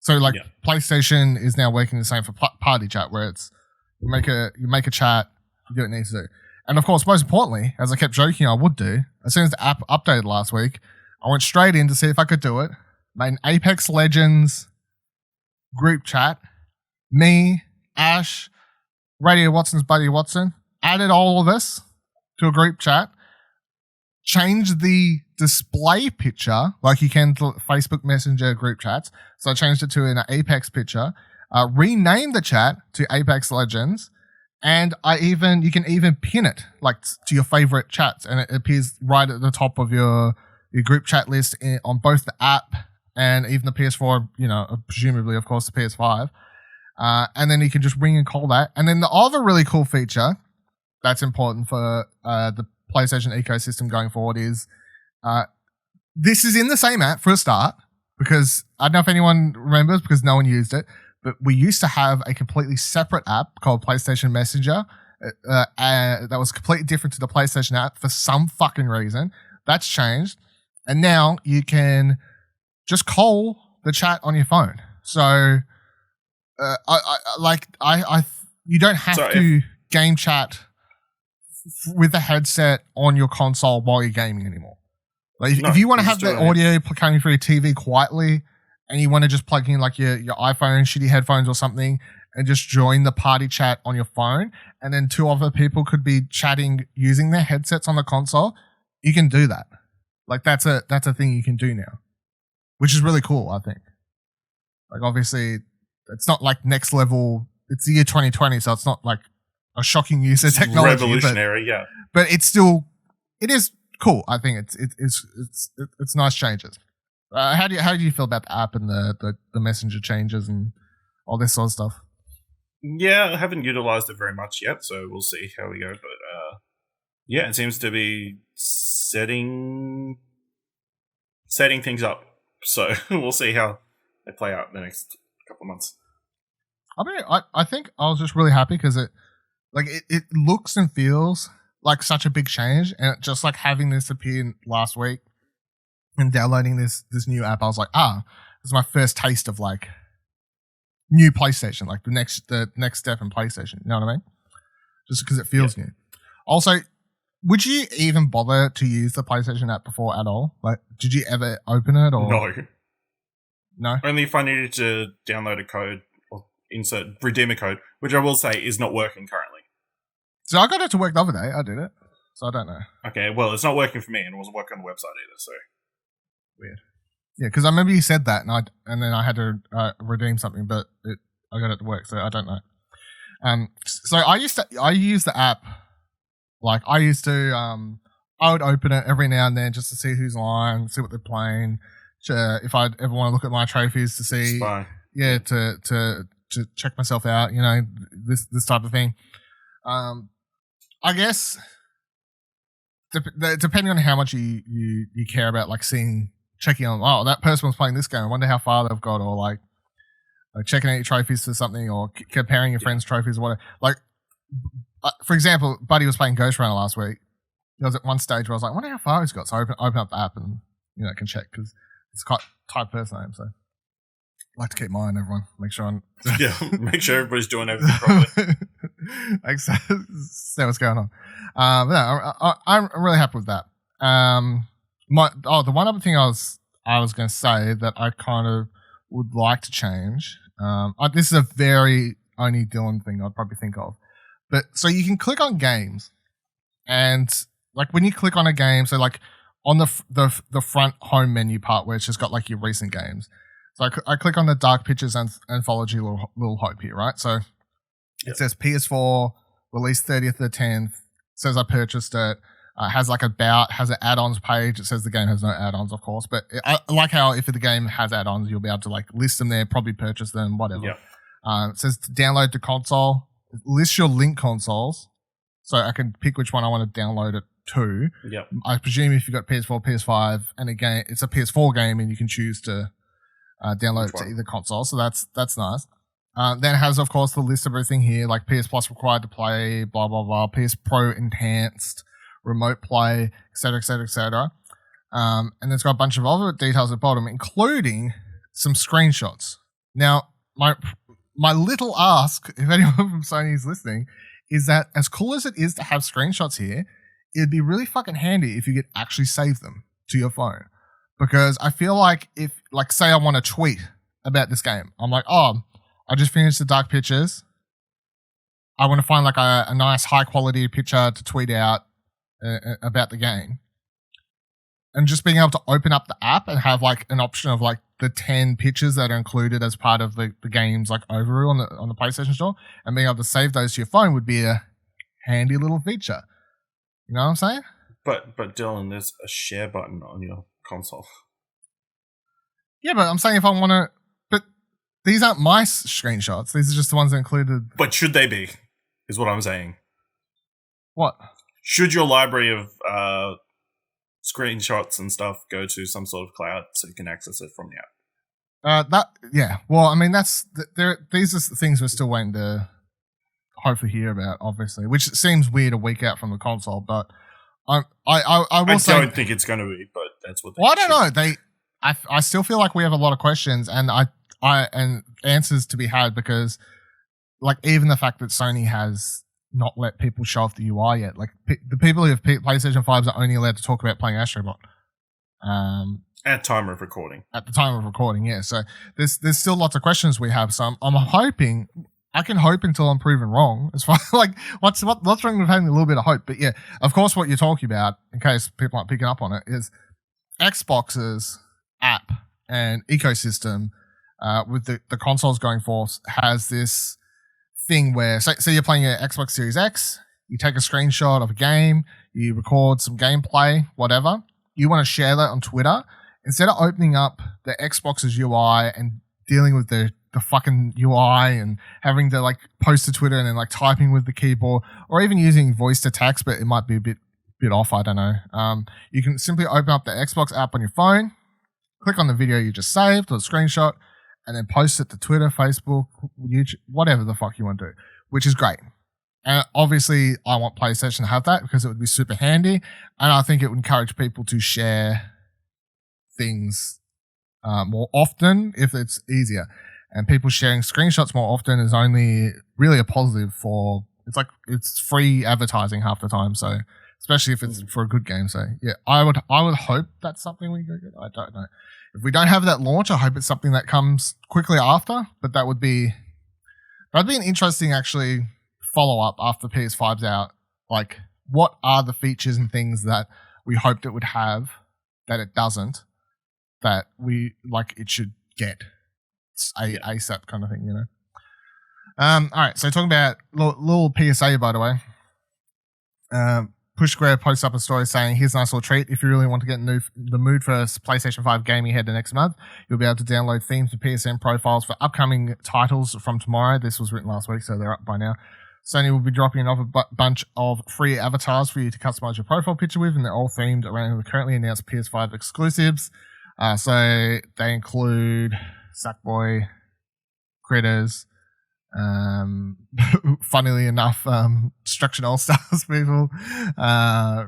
So like PlayStation is now working the same for party chat, where it's you make a chat, you do what it needs to do. And of course, most importantly, as I kept joking I would do, as soon as the app updated last week, I went straight in to see if I could do it. Made an Apex Legends group chat. Me, Ash, Radio Watson's buddy Watson, added all of us to a group chat. Changed the display picture, like you can to Facebook Messenger group chats. So I changed it to an Apex picture. Renamed the chat to Apex Legends. And you can even pin it like to your favorite chats, and it appears right at the top of your group chat list on both the app and even the PS4, you know, presumably, of course, the PS5. And then you can just ring and call that. And then the other really cool feature that's important for the PlayStation ecosystem going forward is this is in the same app for a start, because I don't know if anyone remembers, because no one used it. But we used to have a completely separate app called PlayStation Messenger that was completely different to the PlayStation app for some fucking reason. That's changed. And now you can just call the chat on your phone. So you don't have to game chat with the headset on your console while you're gaming anymore. Like if you want to have the audio coming through your TV quietly, and you want to just plug in like your iPhone, shitty headphones or something, and just join the party chat on your phone, and then two other people could be chatting using their headsets on the console, you can do that. Like that's a thing you can do now, which is really cool, I think. Like obviously, it's not like next level. It's the year 2020, so it's not like a shocking use of technology. Revolutionary, yeah. But it is cool. I think it's nice changes. How do you feel about the app and the messenger changes and all this sort of stuff? Yeah, I haven't utilized it very much yet, so we'll see how we go. But yeah, it seems to be setting things up. So we'll see how they play out in the next couple of months. I mean, I think I was just really happy because it looks and feels like such a big change, and just like having this appear last week and downloading this new app, I was like, this is my first taste of like new PlayStation, like the next step in PlayStation. You know what I mean? Just because it feels new. Also, would you even bother to use the PlayStation app before at all? Like, did you ever open it or no? Only if I needed to download a code or redeem a code, which I will say is not working currently. So I got it to work the other day. I did it, so I don't know. Okay, well, it's not working for me, and it wasn't working on the website either. So weird. Yeah, because I remember you said that, and then I had to redeem something, but I got it to work, so I don't know. So I use the app. Like I used to, I would open it every now and then just to see who's online, see what they're playing. If I ever want to look at my trophies to see, Spy. Yeah, to check myself out, you know, this type of thing. I guess depending on how much you care about, like checking on, that person was playing this game, I wonder how far they've got, or like checking out your trophies for something, or comparing your friends' trophies or whatever. Like, for example, Buddy was playing Ghost Runner last week. There was at one stage where I was like, I wonder how far he's got. So I open up the app and, you know, can check because it's quite type person I am. So I like to keep my eye on everyone, make sure make sure everybody's doing everything properly. See what's going on. But no, I'm really happy with that. The one other thing I was going to say that I kind of would like to change. This is a very only Dylan thing I'd probably think of. But so you can click on games, and like when you click on a game, so like on the front home menu part where it's just got like your recent games. So I click on the Dark Pictures Anthology Little Hope here, right? So it says PS4 released 30th of the 10th. Says I purchased it. Has like has an add-ons page. It says the game has no add-ons, of course, but I like how if the game has add-ons, you'll be able to like list them there, probably purchase them, whatever. Yeah. It says to download to console. It lists your link consoles, so I can pick which one I want to download it to. Yeah. I presume if you've got PS4, PS5, and again, it's a PS4 game, and you can choose to download it to either console. So that's nice. Then it has, of course, the list of everything here, like PS Plus required to play, blah blah blah, PS Pro enhanced, remote play, etc., etc., etc. And it's got a bunch of other details at the bottom, including some screenshots. Now, my little ask, if anyone from Sony is listening, is that as cool as it is to have screenshots here, it'd be really fucking handy if you could actually save them to your phone. Because I feel like if, like, say I want to tweet about this game, I'm like, I just finished the Dark Pictures. I want to find like a nice high quality picture to tweet out about the game. And just being able to open up the app and have like an option of like the 10 pictures that are included as part of the game's like overview on the PlayStation Store, and being able to save those to your phone would be a handy little feature. You know what I'm saying? But Dylan, there's a share button on your console. Yeah, but I'm saying if I want to, but these aren't my screenshots. These are just the ones that included. But should they be? Is what I'm saying. What? Should your library of screenshots and stuff go to some sort of cloud so you can access it from the app? Well, I mean, these are things we're still waiting to hopefully hear about, obviously, which seems weird a week out from the console, but I don't think it's going to be, but that's what. I don't know. I still feel like we have a lot of questions and and answers to be had, because like even the fact that Sony has not let people show off the UI yet, like the people who have PlayStation 5s are only allowed to talk about playing Astrobot. At time of recording. At the time of recording, yeah. So there's still lots of questions we have. So I'm hoping. I can hope until I'm proven wrong. As far like what's wrong with having a little bit of hope? But yeah, of course, what you're talking about, in case people aren't picking up on it, is Xbox's app and ecosystem with the consoles going forth has this thing where, say you're playing an Xbox Series X, you take a screenshot of a game, you record some gameplay, whatever. You want to share that on Twitter. Instead of opening up the Xbox's UI and dealing with the fucking UI and having to like post to Twitter and then like typing with the keyboard, or even using voice to text, but it might be a bit off, I don't know. You can simply open up the Xbox app on your phone, click on the video you just saved or the screenshot, and then post it to Twitter, Facebook, YouTube, whatever the fuck you want to do, which is great. And obviously, I want PlayStation to have that because it would be super handy, and I think it would encourage people to share things more often if it's easier. And people sharing screenshots more often is only really a positive for. It's free advertising half the time, so especially if it's for a good game. So yeah, I would hope that's something we go get. I don't know. If we don't have that launch, I hope it's something that comes quickly after. But that'd be an interesting actually follow up after PS5's out. Like, what are the features and things that we hoped it would have that it doesn't, that we like it should get ASAP kind of thing, you know? All right, so talking about little PSA, by the way. Push Square posts up a story saying, here's a nice little treat. If you really want to get in the mood for PlayStation 5 gaming ahead of next month, you'll be able to download themes and PSN profiles for upcoming titles from tomorrow. This was written last week, so they're up by now. Sony will be dropping off a bunch of free avatars for you to customize your profile picture with, and they're all themed around the currently announced PS5 exclusives. So they include Sackboy, Critters, funnily enough, Destruction AllStars people,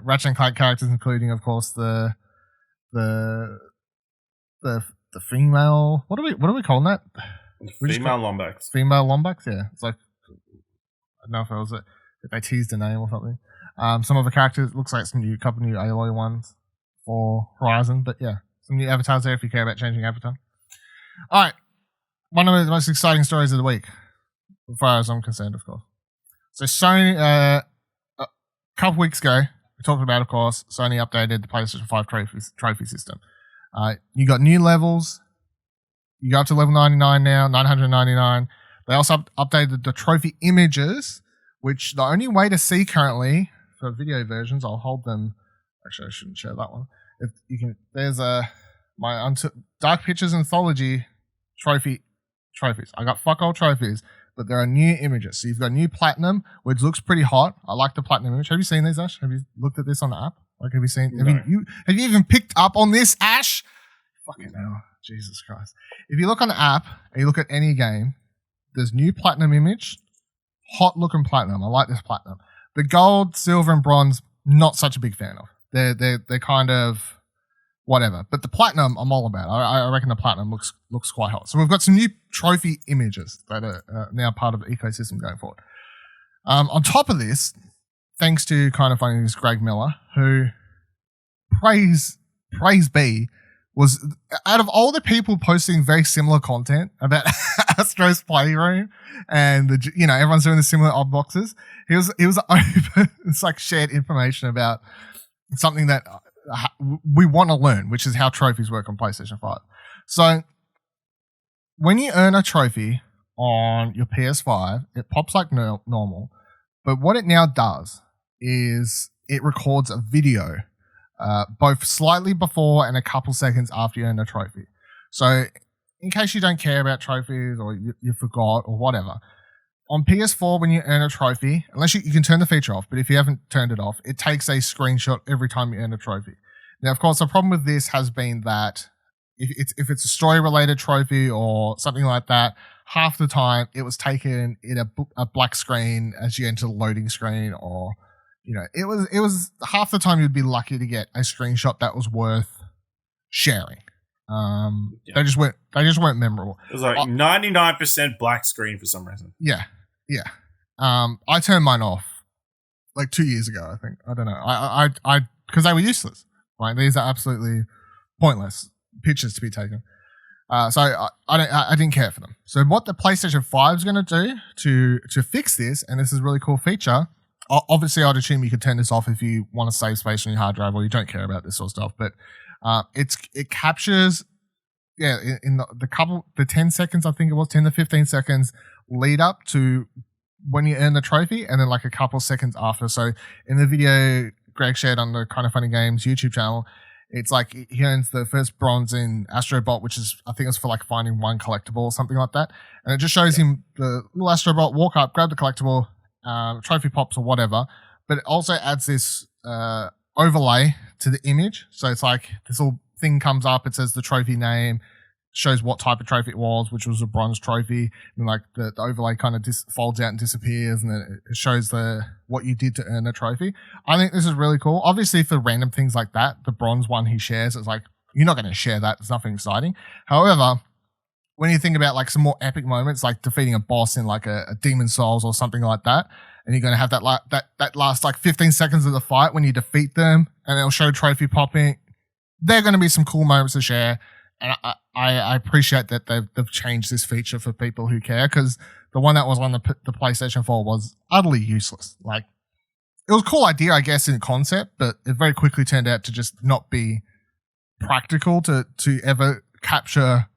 Ratchet and Clank characters, including, of course, the female. What are we calling that? Female Lombax. Female Lombax, yeah. It's like, I don't know if it was if they teased a name or something. Some of the characters looks like some couple new Aloy ones for Horizon, but yeah, some new avatars there if you care about changing avatar. All right, one of the most exciting stories of the week, as far as I'm concerned, of course. So Sony, a couple weeks ago, we talked about, of course, Sony updated the PlayStation 5 trophy system. You got new levels. You go up to level 99 now, 999. They also updated the trophy images, which the only way to see currently for video versions, I'll hold them. Actually, I shouldn't share that one. If you can, there's my Dark Pictures Anthology trophies. I got fuck all trophies, but there are new images. So you've got new platinum, which looks pretty hot. I like the platinum image. Have you seen these, Ash? Have you looked at this on the app? Like, have you seen? No. Have you even picked up on this, Ash? Fucking hell, Jesus Christ! If you look on the app and you look at any game, there's new platinum image, hot looking platinum. I like this platinum. The gold, silver, and bronze, not such a big fan of. They're kind of whatever. But the platinum, I'm all about. I reckon the platinum looks quite hot. So we've got some new trophy images that are now part of the ecosystem going forward. On top of this, thanks to Kind of Funny's Greg Miller, who praise be, was out of all the people posting very similar content about Astro's Playroom and everyone's doing the similar odd boxes. He was open. It's like shared information about something that we want to learn, which is how trophies work on PlayStation 5. So when you earn a trophy on your PS5, it pops like normal. But what it now does is it records a video, both slightly before and a couple seconds after you earn a trophy. So in case you don't care about trophies or you forgot or whatever, on PS4 when you earn a trophy, unless you can turn the feature off, but if you haven't turned it off, it takes a screenshot every time you earn a trophy. Now, of course, the problem with this has been that if it's a story-related trophy or something like that, half the time it was taken in a black screen as you enter the loading screen, or it was half the time you'd be lucky to get a screenshot that was worth sharing. They just weren't memorable. It was like 99% black screen for some reason. Yeah. I turned mine off like 2 years ago, I think. I don't know. I because they were useless. Like, these are absolutely pointless pictures to be taken. So I didn't care for them. So what the PlayStation 5 is going to do to fix this, and this is a really cool feature. Obviously, I'd assume you could turn this off if you want to save space on your hard drive or you don't care about this sort of stuff. But it captures, in the 10 seconds, I think it was 10 to 15 seconds lead up to when you earn the trophy, and then like a couple seconds after. So in the video Greg shared on the Kind of Funny Games YouTube channel, it's like he earns the first bronze in Astrobot, which is, I think it's for like finding one collectible or something like that. And it just shows him the little Astrobot walk up, grab the collectible, trophy pops or whatever. But it also adds this overlay to the image. So it's like this little thing comes up, it says the trophy name, shows what type of trophy it was, which was a bronze trophy, and like the overlay kind of folds out and disappears, and then it shows what you did to earn the trophy. I think this is really cool. Obviously, for random things like that, the bronze one he shares, it's like you're not going to share that. It's nothing exciting. However, when you think about like some more epic moments, like defeating a boss in like a Demon Souls or something like that, and you're going to have that last like 15 seconds of the fight when you defeat them, and it'll show trophy popping. They're going to be some cool moments to share. And I appreciate that they've changed this feature for people who care, because the one that was on the PlayStation 4 was utterly useless. Like, it was a cool idea, I guess, in concept, but it very quickly turned out to just not be practical to ever capture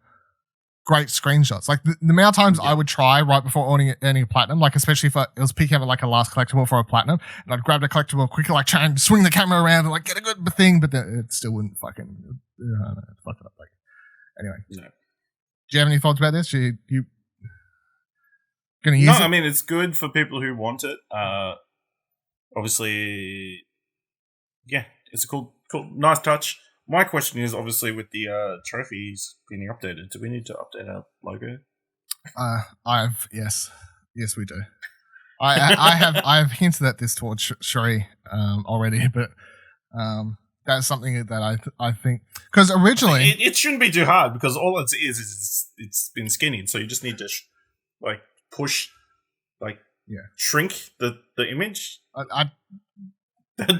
great screenshots. Like, the amount of times I would try right before earning a platinum, like especially if it was peeking at like a last collectible for a platinum, and I'd grab the collectible quickly, like try and swing the camera around and like get a good thing, but then it still wouldn't fucking fuck it up. Like, anyway, no. Do you have any thoughts about this? You gonna use it? I mean, it's good for people who want it. Obviously, yeah, it's a cool, nice touch. My question is, obviously, with the trophies being updated, do we need to update our logo? Yes, we do. I've hinted at this towards Sheree already, but that's something that I think, because originally it shouldn't be too hard, because all it is it's been skinny, so you just need to push, shrink the image.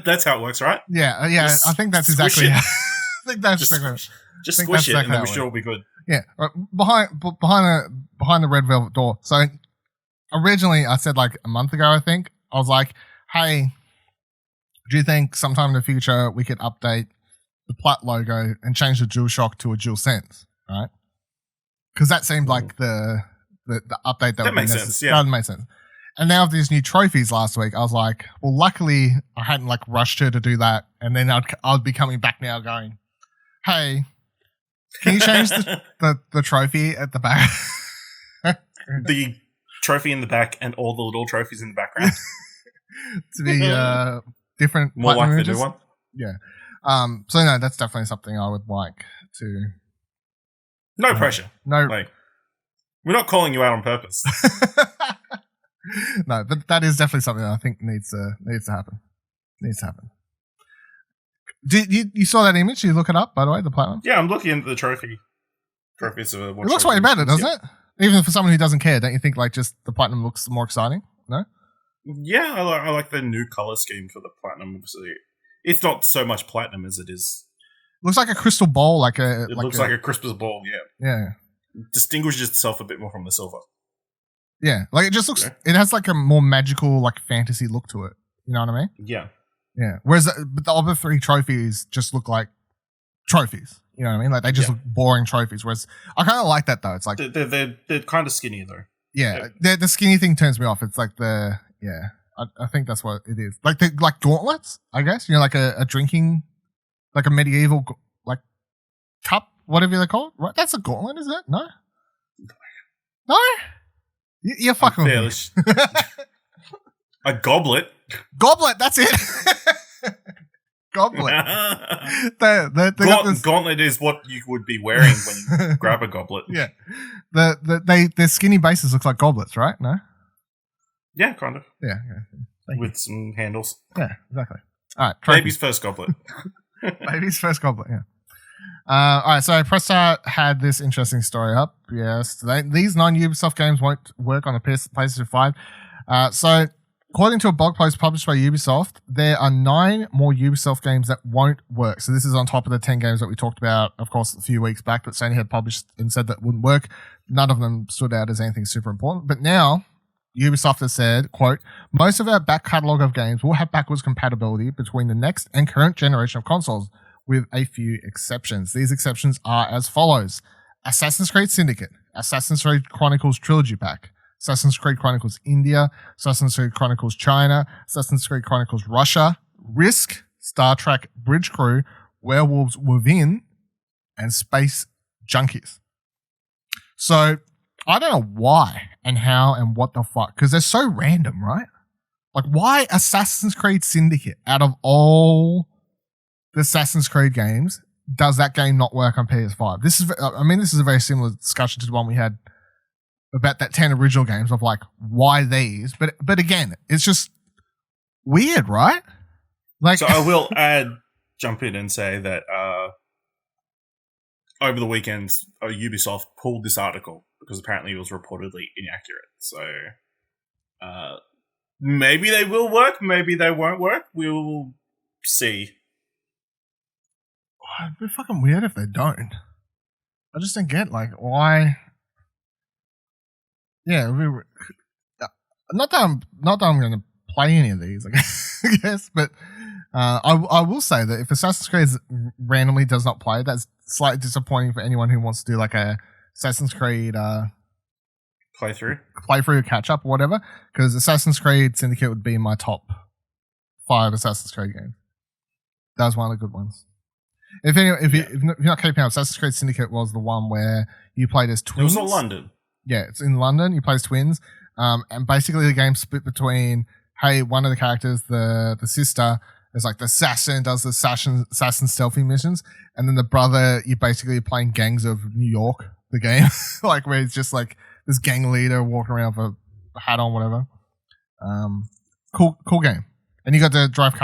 That's how it works, right? Yeah. Just I think that's exactly. I think that's just squish it, and then we should all be good. Yeah, behind the red velvet door. So originally, I said like a month ago, I think I was like, "Hey, do you think sometime in the future we could update the Plat logo and change the DualShock to a DualSense?" Right? Because that seemed like the update that makes sense. Yeah, that made sense. And now with these new trophies last week, I was like, well, luckily I hadn't like rushed her to do that, and then I'd be coming back now going, "Hey, can you change the trophy at the back?" The trophy in the back and all the little trophies in the background to be different, more like images. The new one. Yeah. So no, that's definitely something I would like to. No pressure. No, we're not calling you out on purpose. No, but that is definitely something that I think needs to happen. You saw that image? Did you look it up, by the way, the platinum? Yeah, I'm looking at the trophies. It looks way better, doesn't it? Even for someone who doesn't care, don't you think like just the platinum looks more exciting? No? Yeah, I like the new color scheme for the platinum. Obviously, it's not so much platinum as it is. Looks like a crystal ball, It looks like a crystal ball. Yeah. Yeah. It distinguishes itself a bit more from the silver. Yeah, like it just looks. Yeah. It has like a more magical, like fantasy look to it. You know what I mean? Yeah. Yeah. Whereas the other three trophies just look like trophies. You know what I mean? Like they just look boring trophies. Whereas I kind of like that though. It's like they're kind of skinny though. Yeah, the skinny thing turns me off. It's like I think that's what it is. Like gauntlets, I guess. You know, like a drinking, like a medieval like cup, whatever they're called. Right? That's a gauntlet, is it? No. No. You're fucking with me. A goblet. Goblet, that's it. Goblet. Gauntlet is what you would be wearing when you grab a goblet. Yeah. Their skinny bases look like goblets, right? No? Yeah, kind of. Yeah. With some handles. Yeah, exactly. All right. Baby's first goblet. Baby's first goblet, yeah. All right, so Press Start had this interesting story up. Yes, these non-Ubisoft games won't work on the PlayStation 5. So, according to a blog post published by Ubisoft, there are 9 more Ubisoft games that won't work. So, this is on top of the 10 games that we talked about, of course, a few weeks back that Sony had published and said that wouldn't work. None of them stood out as anything super important. But now, Ubisoft has said, quote, most of our back catalogue of games will have backwards compatibility between the next and current generation of consoles, with a few exceptions. These exceptions are as follows: Assassin's Creed Syndicate, Assassin's Creed Chronicles Trilogy Pack, Assassin's Creed Chronicles India, Assassin's Creed Chronicles China, Assassin's Creed Chronicles Russia, Risk, Star Trek Bridge Crew, Werewolves Within, and Space Junkies. So I don't know why and how and what the fuck, because they're so random, right? Like, why Assassin's Creed Syndicate out of all the Assassin's Creed games does that game not work on PS5? This is a very similar discussion to the one we had about that 10 original games of like, why these? But again, it's just weird, right? Like, so I will jump in and say that over the weekend, Ubisoft pulled this article because apparently it was reportedly inaccurate. So maybe they will work, maybe they won't work. We'll see. It'd be fucking weird if they don't. I just don't get, like, why. Yeah, not that I'm going to play any of these, I guess, but I will say that if Assassin's Creed randomly does not play, that's slightly disappointing for anyone who wants to do like a Assassin's Creed playthrough catch up or whatever, because Assassin's Creed Syndicate would be in my top 5 Assassin's Creed games. That was one of the good ones. If you're not keeping up, Assassin's Creed Syndicate was the one where you played as twins. It was in London. Yeah, it's in London. You play as twins, and basically the game's split between, hey, one of the characters, the sister, is like the assassin, does the assassin stealthy missions, and then the brother, you're basically playing gangs of New York, the game, like where it's just like this gang leader walking around with a hat on, whatever. Cool game, and you got to drive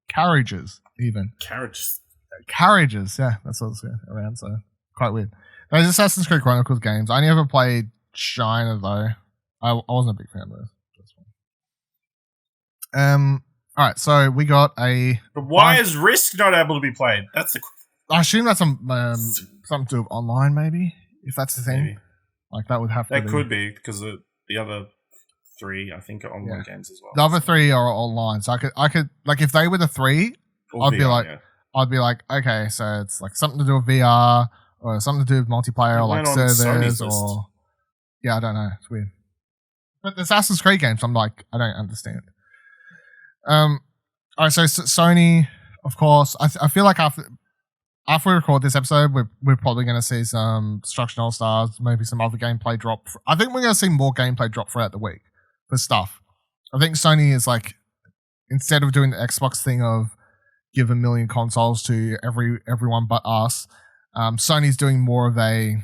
carriages, even carriages. Yeah, that's what it's around. So quite weird. Those Assassin's Creed Chronicles games, I only ever played China though. I wasn't a big fan of those. All right, so we got a. But why is Risk not able to be played? That's the. I assume that's something to do with online, maybe. If that's the thing, maybe. Like that would have to. That could be because the other 3, I think, are online games as well. The other 3 are online, so I could like if they were the 3, I'd be like, okay, so it's like something to do with VR or something to do with multiplayer or like servers or I don't know, it's weird. But the Assassin's Creed games, I'm like, I don't understand. All right, so Sony, of course, I feel like after we record this episode, we're probably going to see some Destruction AllStars, maybe some other gameplay drop. I think we're going to see more gameplay drop throughout the week for stuff. I think Sony is like, instead of doing the Xbox thing of give 1 million consoles to everyone but us, Sony's doing more of a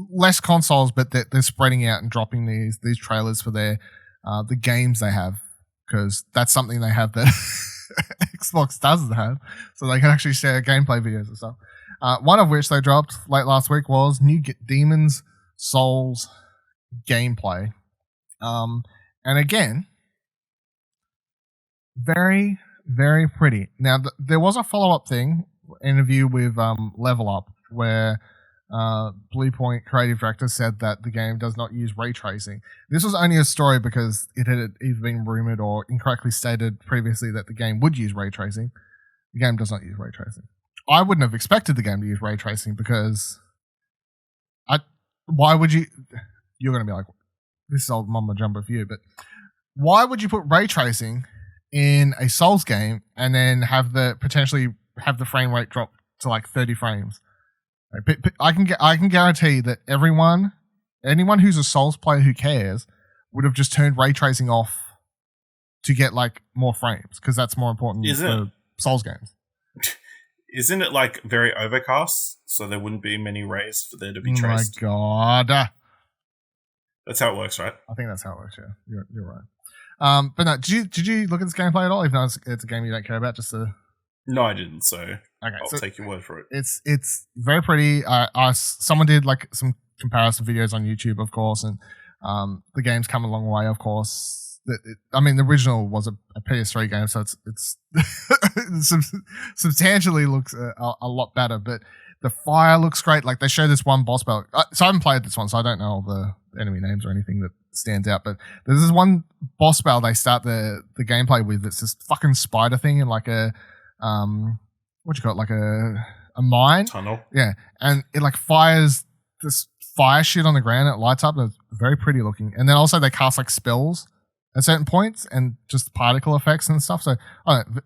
less consoles, but they're spreading out and dropping these trailers for their the games they have, because that's something they have that Xbox doesn't have, so they can actually share gameplay videos and stuff. One of which they dropped late last week was new Demon's Souls gameplay, and again, very, very pretty. Now there was a follow-up interview with Level Up where Blue Point creative director said that the game does not use ray tracing. This was only a story because it had either been rumored or incorrectly stated previously that the game would use ray tracing. The game does not use ray tracing. I wouldn't have expected the game to use ray tracing because why would you? You're going to be like, this is old mumbo jumbo for you, but why would you put ray tracing in a Souls game and then potentially have the frame rate drop to like 30 frames? I can guarantee that anyone who's a Souls player who cares would have just turned ray tracing off to get like more frames, because that's more important for Souls games. Isn't it like very overcast, so there wouldn't be many rays for there to be traced? Oh my god, that's how it works, right? I think that's how it works. Yeah, you're right. But no, did you look at this gameplay at all? Even though it's a game you don't care about, just to. No, I didn't. So okay, I'll take your word for it. It's very pretty. Someone did like some comparison videos on YouTube, of course, and the game's come a long way, of course. The original was a PS3 game, so it's substantially looks a lot better. But the fire looks great. Like they show this one boss battle. So I haven't played this one, so I don't know all the enemy names or anything that stands out. But there's this one boss battle they start the gameplay with. It's this fucking spider thing and like a what do you call it? Like a mine tunnel. Yeah, and it like fires this fire shit on the ground. It lights up and it's very pretty looking. And then also they cast like spells at certain points and just particle effects and stuff. So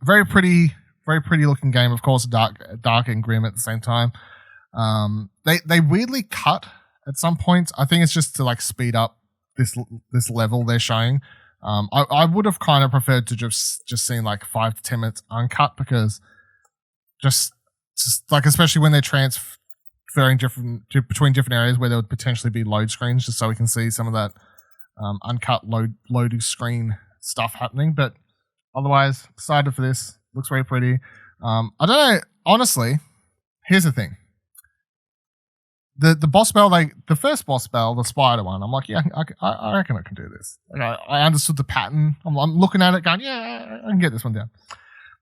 very pretty looking game. Of course, dark and grim at the same time. They weirdly cut at some points. I think it's just to like speed up this level they're showing. I would have kind of preferred to just seen like 5 to 10 minutes uncut, because just like, especially when they're transferring between different areas where there would potentially be load screens, just so we can see some of that uncut loading screen stuff happening. But otherwise, excited for this. Looks very pretty. I don't know. Honestly, here's the thing. The boss battle, the first boss battle, the spider one, I'm like, yeah, I reckon I can do this. Like, I understood the pattern. I'm looking at it going, yeah, I can get this one down.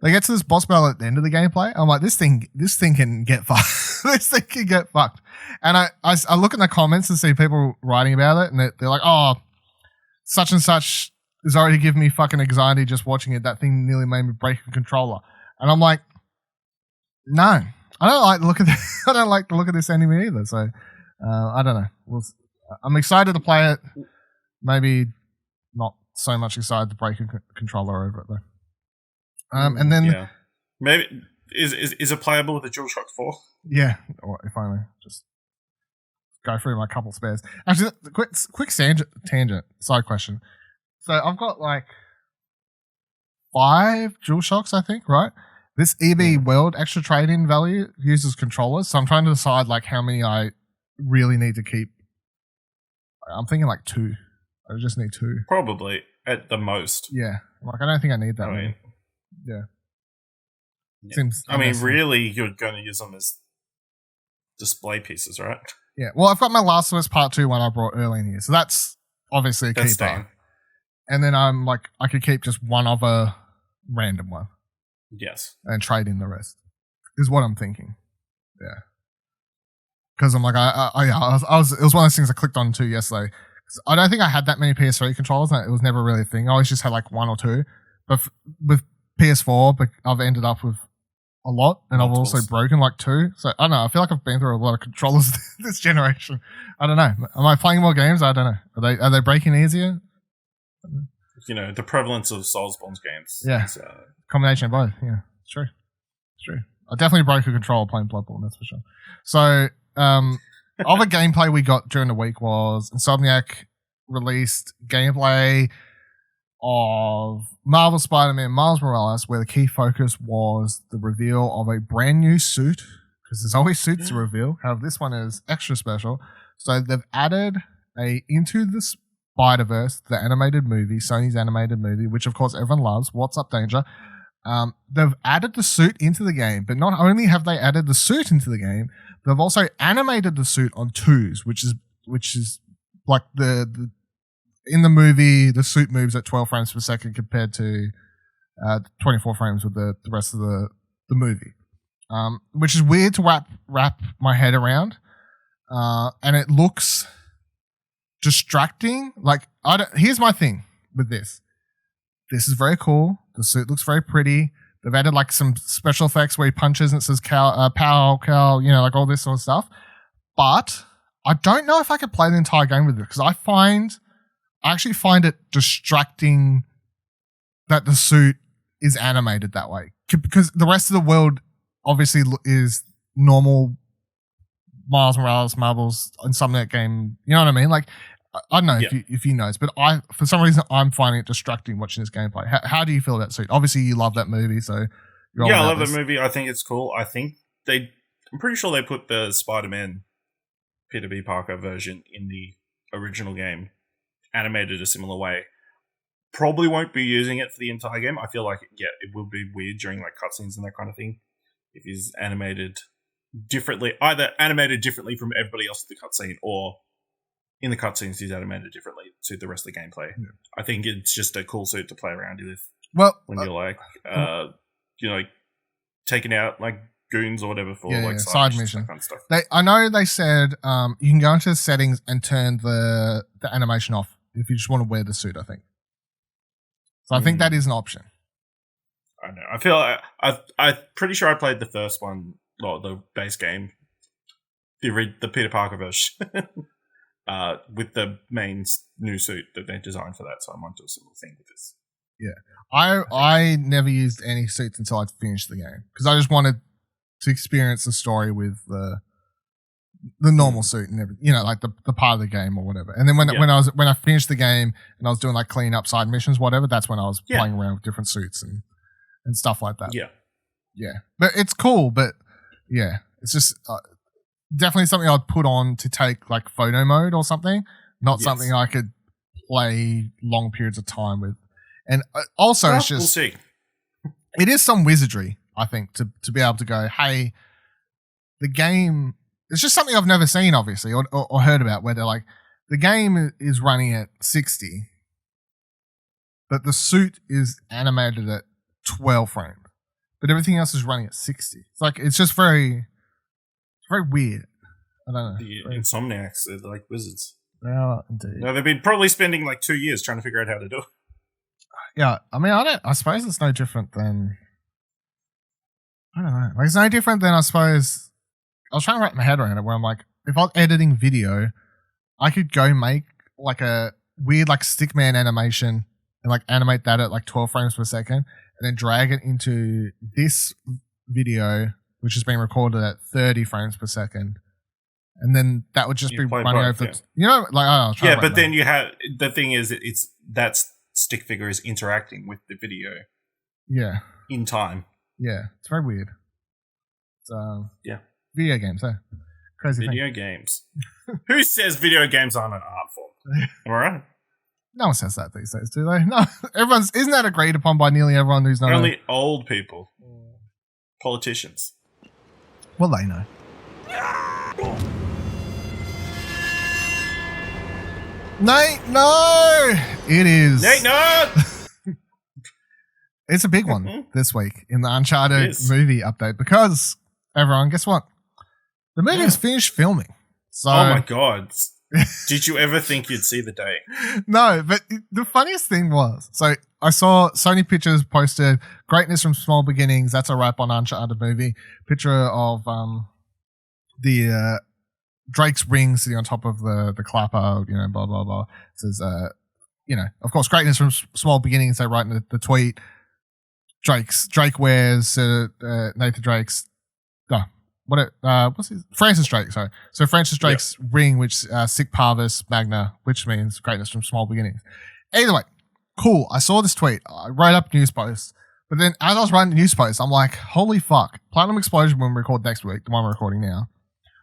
They get to this boss battle at the end of the gameplay. I'm like, this thing can get fucked. This thing can get fucked. And I look in the comments and see people writing about it, and they're like, oh, such and such is already giving me fucking anxiety just watching it. That thing nearly made me break a controller. And I'm like, no. I don't like the look of this. I don't like the look of this anime either. So I don't know. I'm excited to play it. Maybe not so much excited to break a controller over it though. And then maybe is it playable with the DualShock 4? Yeah, or if only just go through my couple spares. Actually, quick tangent side question. So I've got like 5 DualShocks, I think, right? This EB World extra trade-in value uses controllers, so I'm trying to decide like how many I really need to keep. I'm thinking like 2. I just need 2. Probably at the most. Yeah, like I don't think I need that many. Yeah. Seems. I mean, really, you're going to use them as display pieces, right? Yeah. Well, I've got my Last of Us Part 2 one I brought early in the year, so that's obviously a keeper. And then I'm like, I could keep just one other random one. Yes. And trade in the rest is what I'm thinking. Yeah. Because I'm like, it was one of those things I clicked on too yesterday. I don't think I had that many PS3 controllers. It was never really a thing. I always just had like 1 or 2. But with PS4, I've ended up with a lot, and I've also broken like 2. So I don't know. I feel like I've been through a lot of controllers this generation. I don't know. Am I playing more games? I don't know. Are they breaking easier? You know, the prevalence of Soulsborne games. Yeah. Is, combination of both. Yeah, it's true. I definitely broke a controller playing Bloodborne, that's for sure. So, other gameplay we got during the week was Insomniac released gameplay of Marvel Spider-Man Miles Morales, where the key focus was the reveal of a brand new suit, because there's always suits to reveal. However, this one is extra special. So they've added a Into the Spider-Verse, the animated movie, Sony's animated movie, which of course everyone loves. What's up, Danger? They've added the suit into the game, but not only have they added the suit into the game, they've also animated the suit on 2s, which is like the in the movie, the suit moves at 12 frames per second compared to 24 frames with the rest of the movie, which is weird to wrap my head around, and it looks distracting. Like, here's my thing with this. This is very cool. The suit looks very pretty. They've added like some special effects where he punches and it says pow, you know, like all this sort of stuff. But I don't know if I could play the entire game with it, because I actually find it distracting that the suit is animated that way, because the rest of the world obviously is normal Miles Morales, Marvel's Insomniac game. You know what I mean? Like, I don't know if he knows, but for some reason I'm finding it distracting watching this gameplay. How do you feel about suit? Obviously, you love that movie, so I love that movie. I think it's cool. I'm pretty sure they put the Spider-Man Peter B. Parker version in the original game, animated a similar way. Probably won't be using it for the entire game. I feel like it will be weird during like cutscenes and that kind of thing if he's animated differently, either animated differently from everybody else in the cutscene, or in the cutscenes he's animated differently to the rest of the gameplay. Yeah. I think it's just a cool suit to play around with. Well, when you're like, you know, taking out like goons or whatever for side mission, that kind of stuff. I know they said you can go into the settings and turn the animation off if you just want to wear the suit, I think. So I think that is an option. I know. I feel I'm pretty sure I played the first one, or the base game, the Peter Parker version, with the main new suit that they designed for that. So I might do a similar thing with this. Yeah, I never used any suits until I'd finished the game because I just wanted to experience the story with the normal suit and everything, like the part of the game or whatever. And then when I finished the game and I was doing like clean up side missions, whatever, that's when I was playing around with different suits and stuff like that. Yeah. But it's cool, but yeah, it's just definitely something I'd put on to take like photo mode or something, not something I could play long periods of time with. And also, it's just we'll see. It is some wizardry, I think, to be able to go, hey, the game. It's just something I've never seen, obviously, or heard about, where they're like, the game is running at 60, but the suit is animated at 12 frames, but everything else is running at 60. It's like it's just very weird. I don't know. The Insomniacs, they're like wizards. Yeah, indeed. No, they've been probably spending like 2 years trying to figure out how to do it. Yeah, I mean, I suppose it's no different than, I don't know. Like, it's no different than, I suppose, I was trying to wrap my head around it where I'm like, if I was editing video, I could go make like a weird like stickman animation and like animate that at like 12 frames per second and then drag it into this video, which has been recorded at 30 frames per second. And then that would just be running over, but then you have, the thing is, it's that's stick figure is interacting with the video. Yeah. In time. Yeah. It's very weird. So, yeah. Video games, crazy video games. Who says video games aren't an art form? All right. No one says that these days, do they? No, isn't that agreed upon by nearly everyone who's not only old people, politicians. Well, they know. Nate, no, it is. Nate, no. It's a big one this week in the Uncharted movie update because everyone, guess what? The movie is finished filming. So, oh my God. Did you ever think you'd see the day? No, but the funniest thing was, so I saw Sony Pictures posted greatness from small beginnings. That's a wrap on Uncharted movie. Picture of the Drake's ring sitting on top of the clapper, blah, blah, blah. It says, of course, greatness from small beginnings. They write in the tweet. Drake wears Nathan Drake's what's his Francis Drake, sorry. So Francis Drake's ring, which Sic Parvis Magna, which means greatness from small beginnings. Either way, cool. I saw this tweet. I wrote up news posts. But then as I was writing the news posts, I'm like, holy fuck. Platinum Explosion when we record next week, the one we're recording now.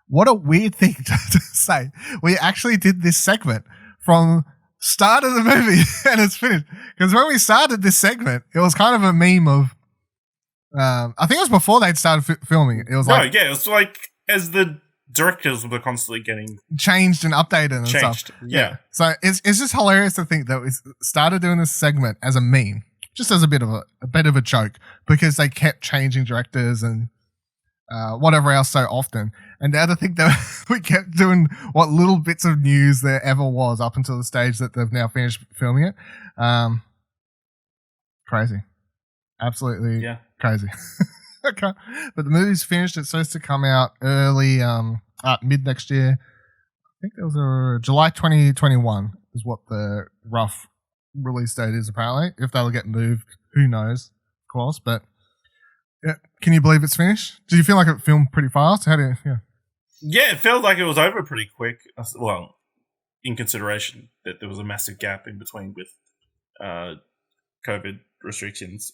What a weird thing to say. We actually did this segment from start of the movie and it's finished. Because when we started this segment, it was kind of a meme of I think it was before they'd started filming it. It was it was like as the directors were constantly getting changed and updated and stuff. Yeah. So it's just hilarious to think that we started doing this segment as a meme, just as a bit of a joke, because they kept changing directors and whatever else so often. And the other thing that we kept doing what little bits of news there ever was up until the stage that they've now finished filming it. Crazy. Absolutely crazy. Okay. But the movie's finished. It's supposed to come out early, mid next year. I think there was a July 2021 is what the rough release date is apparently. If that'll get moved, who knows, of course. But yeah, can you believe it's finished? Did you feel like it filmed pretty fast? How do you, Yeah, it felt like it was over pretty quick. Well, in consideration that there was a massive gap in between with COVID restrictions.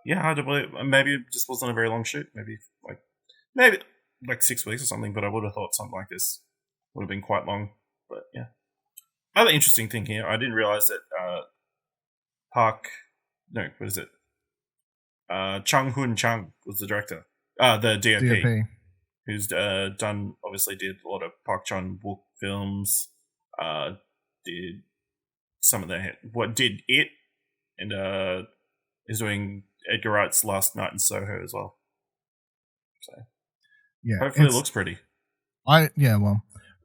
Hard to believe. Maybe it just wasn't a very long shoot. Maybe like 6 weeks or something. But I would have thought something like this would have been quite long. But yeah. Other interesting thing here, I didn't realize that Chung Hoon Chung was the director, the DOP. Who's obviously did a lot of Park Chan-wook films, did some of did It, and is doing Edgar Wright's Last Night in Soho as well. So yeah, hopefully it looks pretty.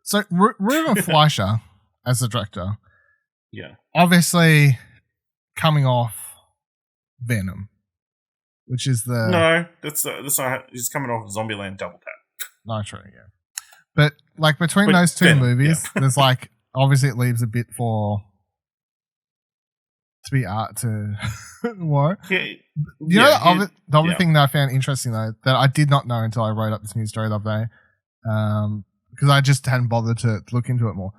So Ruben Fleischer as the director, obviously coming off Venom, which is that's not. He's coming off Zombieland Double Tap. No, true, yeah. But like between those two movies, there's like obviously it leaves a bit for to be art to what? Yeah, the other thing that I found interesting though that I did not know until I wrote up this news story the other day, because I just hadn't bothered to look into it more.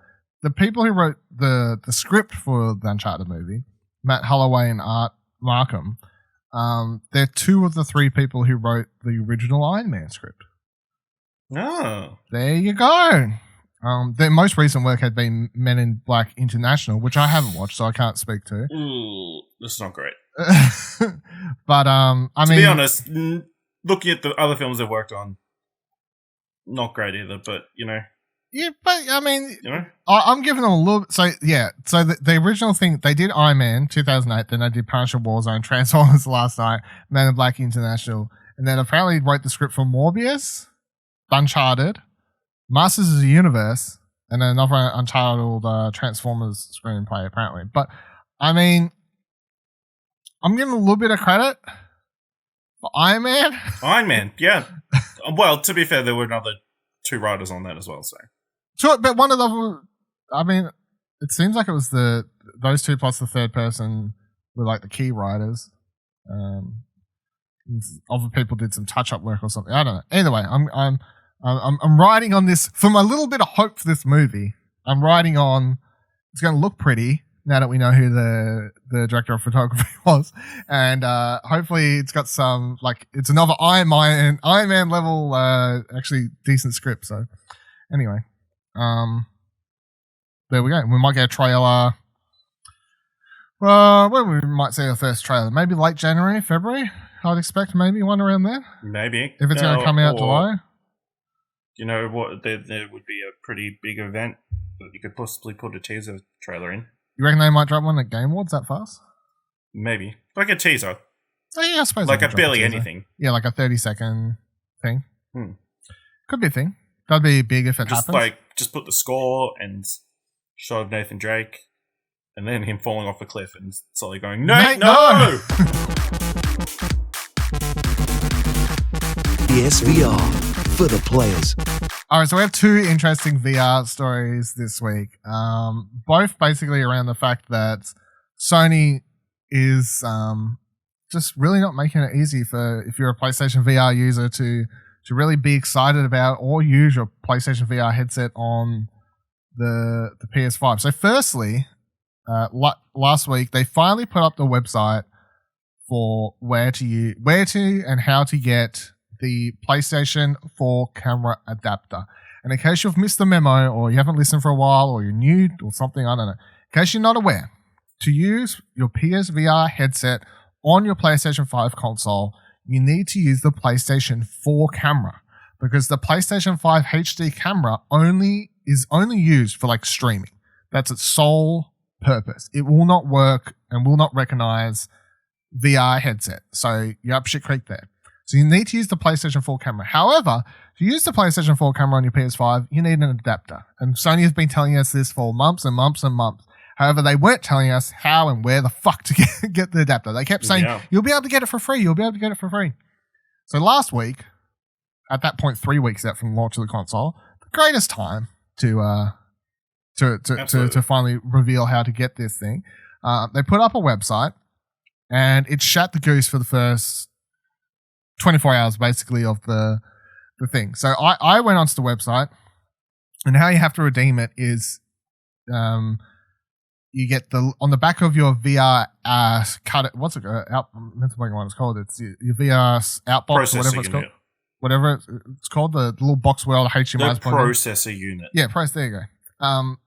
The people who wrote the script for the Uncharted movie, Matt Holloway and Art Markham, they're two of the three people who wrote the original Iron Man script. Oh. There you go. Their most recent work had been Men in Black International, which I haven't watched, so I can't speak to. Ooh, that's not great. But to be honest, looking at the other films they've worked on, not great either. But yeah. But I mean, I'm giving them a little. So yeah. So the original thing they did Iron Man 2008, then they did Punisher, Warzone, Transformers Last Night, Men in Black International, and then apparently wrote the script for Morbius, Uncharted, Masters of the Universe, and then another untitled Transformers screenplay, apparently. But, I mean, I'm giving a little bit of credit for Iron Man. Iron Man, yeah. Well, to be fair, there were another two writers on that as well, so. Sure, but one of them, I mean, it seems like it was those two plus the third person were like the key writers. Other people did some touch-up work or something. I don't know. Either way, I'm riding on this from a little bit of hope for this movie. I'm riding on it's going to look pretty now that we know who the director of photography was, and hopefully it's got some it's another Iron Man level actually decent script. So anyway, there we go. We might get a trailer. When we might see our first trailer, maybe late January, February. I'd expect maybe one around there. Maybe if it's going to come out July. You know what? There would be a pretty big event that you could possibly put a teaser trailer in. You reckon they might drop one at Game Awards that fast? Maybe. Like a teaser. Oh, yeah, I suppose. Like a barely anything. Yeah, like a 30-second thing. Could be a thing. That'd be big if it happens. Just put the score and shot of Nathan Drake and then him falling off a cliff and slowly going, Nate, no! PSVR for the players. All right, so we have two interesting VR stories this week. Both basically around the fact that Sony is just really not making it easy for if you're a PlayStation VR user to really be excited about or use your PlayStation VR headset on the PS5. So firstly, last week they finally put up the website for where to and how to get the PlayStation 4 Camera Adaptor. And in case you've missed the memo or you haven't listened for a while or you're new or something, I don't know. In case you're not aware, to use your PSVR headset on your PlayStation 5 console, you need to use the PlayStation 4 camera because the PlayStation 5 HD camera is only used for streaming. That's its sole purpose. It will not work and will not recognize VR headset. So you're up shit creek there. So you need to use the PlayStation 4 camera. However, to use the PlayStation 4 camera on your PS5, you need an adapter. And Sony has been telling us this for months and months and months. However, they weren't telling us how and where the fuck to get the adapter. They kept saying, You'll be able to get it for free. You'll be able to get it for free. So last week, at that point, 3 weeks out from launch of the console, the greatest time to finally reveal how to get this thing. They put up a website and it shat the goose for the first 24 hours basically of the thing. So I went onto the website and how you have to redeem it is you get on the back of your VR what's it out? I'm meant to think what it's called. It's your VR outbox or whatever it's called. Whatever it's called, the little box world HDMI. The processor unit. Yeah, there you go.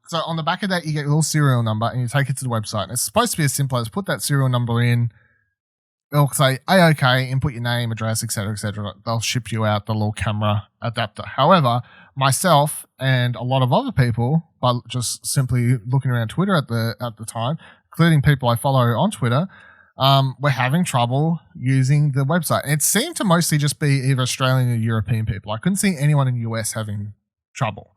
So on the back of that, you get a little serial number and you take it to the website. And it's supposed to be as simple as put that serial number in. They'll say, okay, input your name, address, etc., etc. They'll ship you out the little camera adapter. However, myself and a lot of other people, by just simply looking around Twitter at the time, including people I follow on Twitter, were having trouble using the website. And it seemed to mostly just be either Australian or European people. I couldn't see anyone in the US having trouble.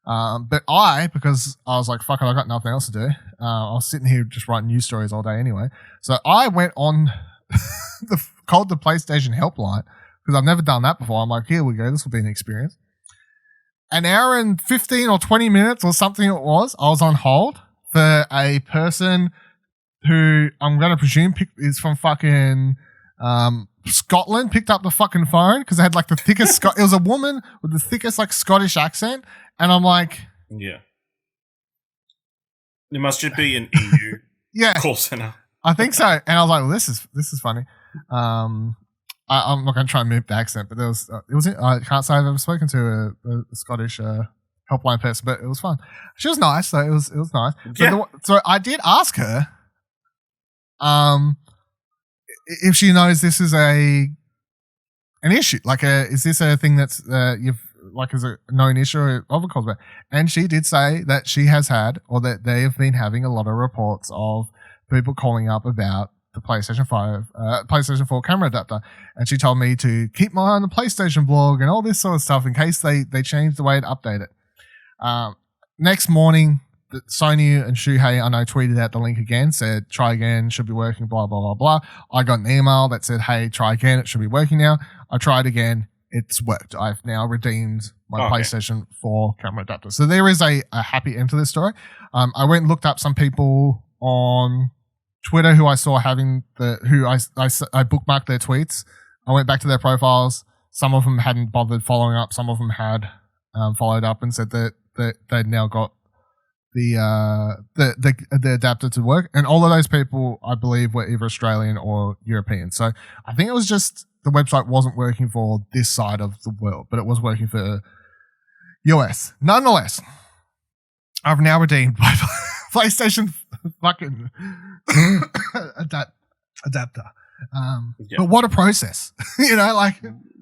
But because I was like, fuck it, I got nothing else to do. I was sitting here just writing news stories all day anyway. So I went on called the PlayStation helpline because I've never done that before. I'm like, here we go. This will be an experience. an hour and 15 or 20 minutes or something it was, I was on hold for a person who I'm going to presume is from fucking Scotland, picked up the fucking phone because they had like the thickest, it was a woman with the thickest like Scottish accent. And I'm like, yeah. It must just be an EU call center. I think so. And I was like, well, this is funny. I'm not going to try and move the accent, but I can't say I've ever spoken to a Scottish helpline person, but it was fun. She was nice, so it was nice. Yeah. So I did ask her, if she knows this is an issue, like is this a thing that's you've like is a known issue of a callback? And she did say that she has had, or that they have been having a lot of reports of people calling up about the PlayStation 5, PlayStation 4 Camera Adaptor, and she told me to keep my eye on the PlayStation blog and all this sort of stuff in case they change the way to update it. Next morning, Sony and Shuhei, I know, tweeted out the link again, said, try again, should be working, blah, blah, blah, blah. I got an email that said, hey, try again, it should be working now. I tried again, it's worked. I've now redeemed my PlayStation 4 Camera Adaptor. So there is a happy end to this story. I went and looked up some people on Twitter who I saw having I bookmarked their tweets. I went back to their profiles. Some of them hadn't bothered following up. Some of them had followed up and said that they'd now got the adapter to work. And all of those people, I believe, were either Australian or European. So I think it was just the website wasn't working for this side of the world, but it was working for US. Nonetheless, I've now redeemed my PlayStation fucking adapter. But what a process.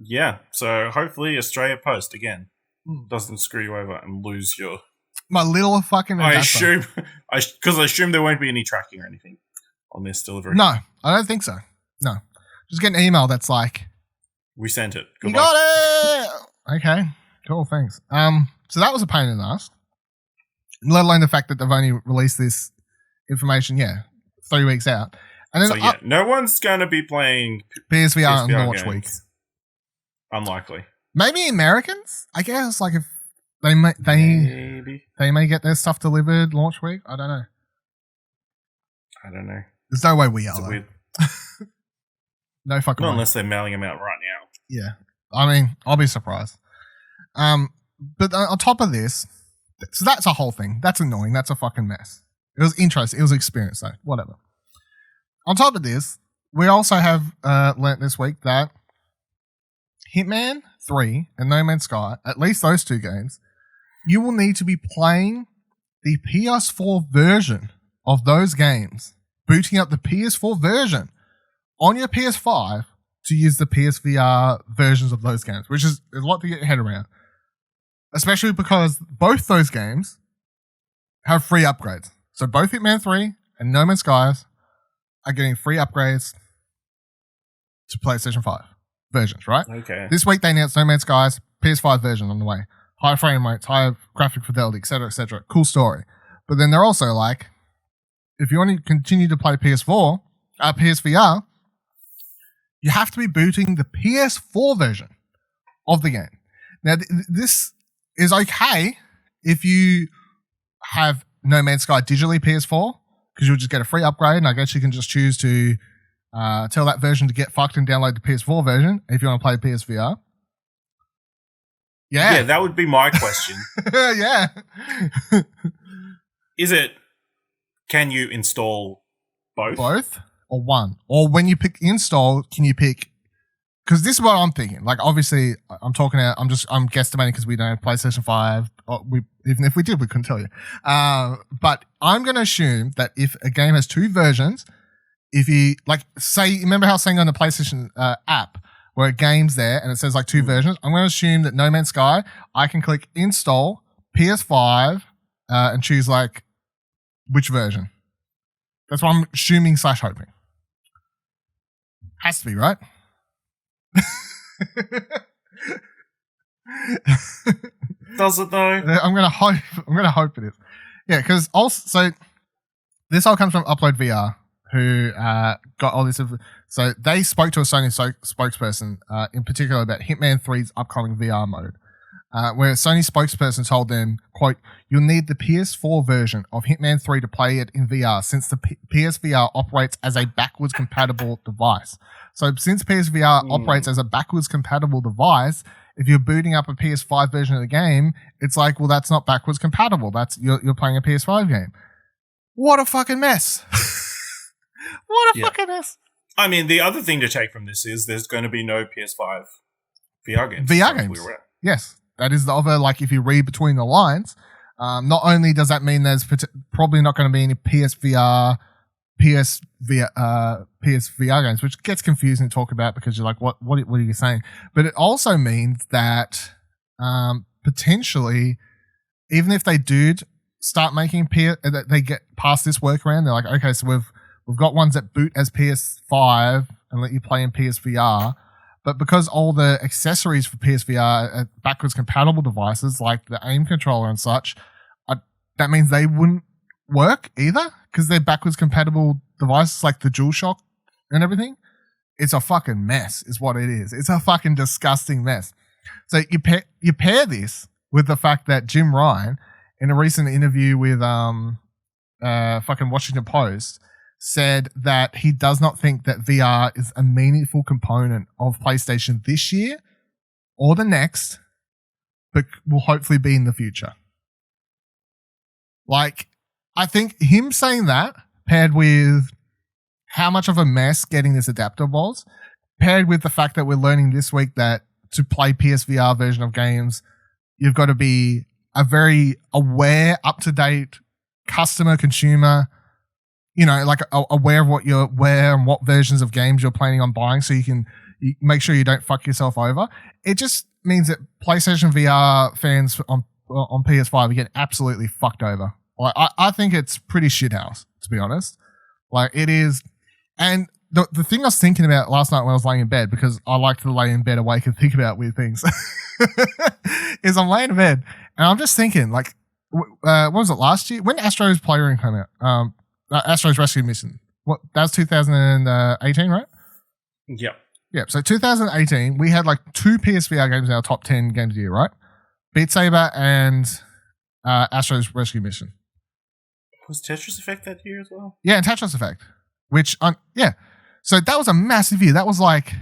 Yeah, so hopefully Australia Post, again, doesn't screw you over and lose your... My little fucking adapter. I assume there won't be any tracking or anything on this delivery. No, I don't think so. No. Just get an email that's like... We sent it. Goodbye. You got it! Okay, cool, thanks. So that was a pain in the ass. Let alone the fact that they've only released this information, 3 weeks out. And then no one's going to be playing PSVR on launch week. Unlikely. Maybe Americans? I guess, like if they may get their stuff delivered launch week. I don't know. There's no way we are. Weird. No fucking way. Unless they're mailing them out right now. Yeah. I mean, I'll be surprised. But on top of this, so that's a whole thing. That's annoying. That's a fucking mess. It was interesting. It was an experience, though. Whatever. On top of this, we also have learnt this week that Hitman 3 and No Man's Sky, at least those two games, you will need to be playing the PS4 version of those games, booting up the PS4 version on your PS5 to use the PSVR versions of those games, which is a lot to get your head around. Especially because both those games have free upgrades. So both Hitman 3 and No Man's Skies are getting free upgrades to PlayStation 5 versions, right? Okay. This week they announced No Man's Skies PS5 version on the way. High frame rates, higher graphic fidelity, etc., etc. Cool story. But then they're also like, if you want to continue to play PSVR, you have to be booting the PS4 version of the game. Now, this is okay if you have No Man's Sky digitally PS4, because you'll just get a free upgrade, and I guess you can just choose to tell that version to get fucked and download the PS4 version if you want to play PSVR. Yeah, that would be my question. Yeah. Can you install both? Both? Or one? Or when you pick install, can you pick... Because this is what I'm thinking. Like, obviously, I'm guesstimating because we don't have PlayStation 5. Even if we did, we couldn't tell you. But I'm going to assume that if a game has two versions, if you, like, say, remember how I was saying on the PlayStation app, where a game's there and it says, like, two versions? I'm going to assume that No Man's Sky, I can click install PS5 and choose, like, which version. That's what I'm assuming / hoping. Has to be, right? Does it though? I'm gonna hope it is. Yeah, because also this all comes from Upload VR, who got all this. So they spoke to a Sony spokesperson in particular about Hitman 3's upcoming VR mode. where a Sony spokesperson told them, quote, "You'll need the PS4 version of Hitman 3 to play it in VR since the PSVR operates as a backwards compatible device." So since PSVR operates as a backwards compatible device, if you're booting up a PS5 version of the game, it's like, well, that's not backwards compatible. That's you're playing a PS5 game. What a fucking mess. What a fucking mess. I mean, the other thing to take from this is there's going to be no PS5 VR games. VR games. Yes. That is the other, like, if you read between the lines, not only does that mean there's probably not going to be any PSVR games, which gets confusing to talk about because you're like, what are you saying? But it also means that potentially, even if they do start making they get past this workaround, they're like, okay, so we've got ones that boot as PS5 and let you play in PSVR. But because all the accessories for PSVR are backwards compatible devices, like the aim controller and such, that means they wouldn't work either because they're backwards compatible devices like the DualShock and everything. It's a fucking mess is what it is. It's a fucking disgusting mess. So you pair this with the fact that Jim Ryan, in a recent interview with fucking Washington Post, said that he does not think that VR is a meaningful component of PlayStation this year or the next, but will hopefully be in the future. Like, I think him saying that, paired with how much of a mess getting this adapter was, paired with the fact that we're learning this week that to play PSVR version of games, you've got to be a very aware, up-to-date customer, consumer, like aware of what and what versions of games you're planning on buying so you make sure you don't fuck yourself over. It just means that PlayStation VR fans on PS5 are getting absolutely fucked over. Like, I think it's pretty shithouse, to be honest. Like, it is. And the thing I was thinking about last night when I was laying in bed, because I like to lay in bed awake and think about weird things, is I'm laying in bed and I'm just thinking, like, what was it last year? When Astro's Playroom came out? Astro's Rescue Mission. That was 2018, right? Yep. Yeah. So 2018, we had like 2 PSVR games in our top 10 games of the year, right? Beat Saber and Astro's Rescue Mission. Was Tetris Effect that year as well? Yeah, and Tetris Effect. Which, yeah. So that was a massive year. That was like,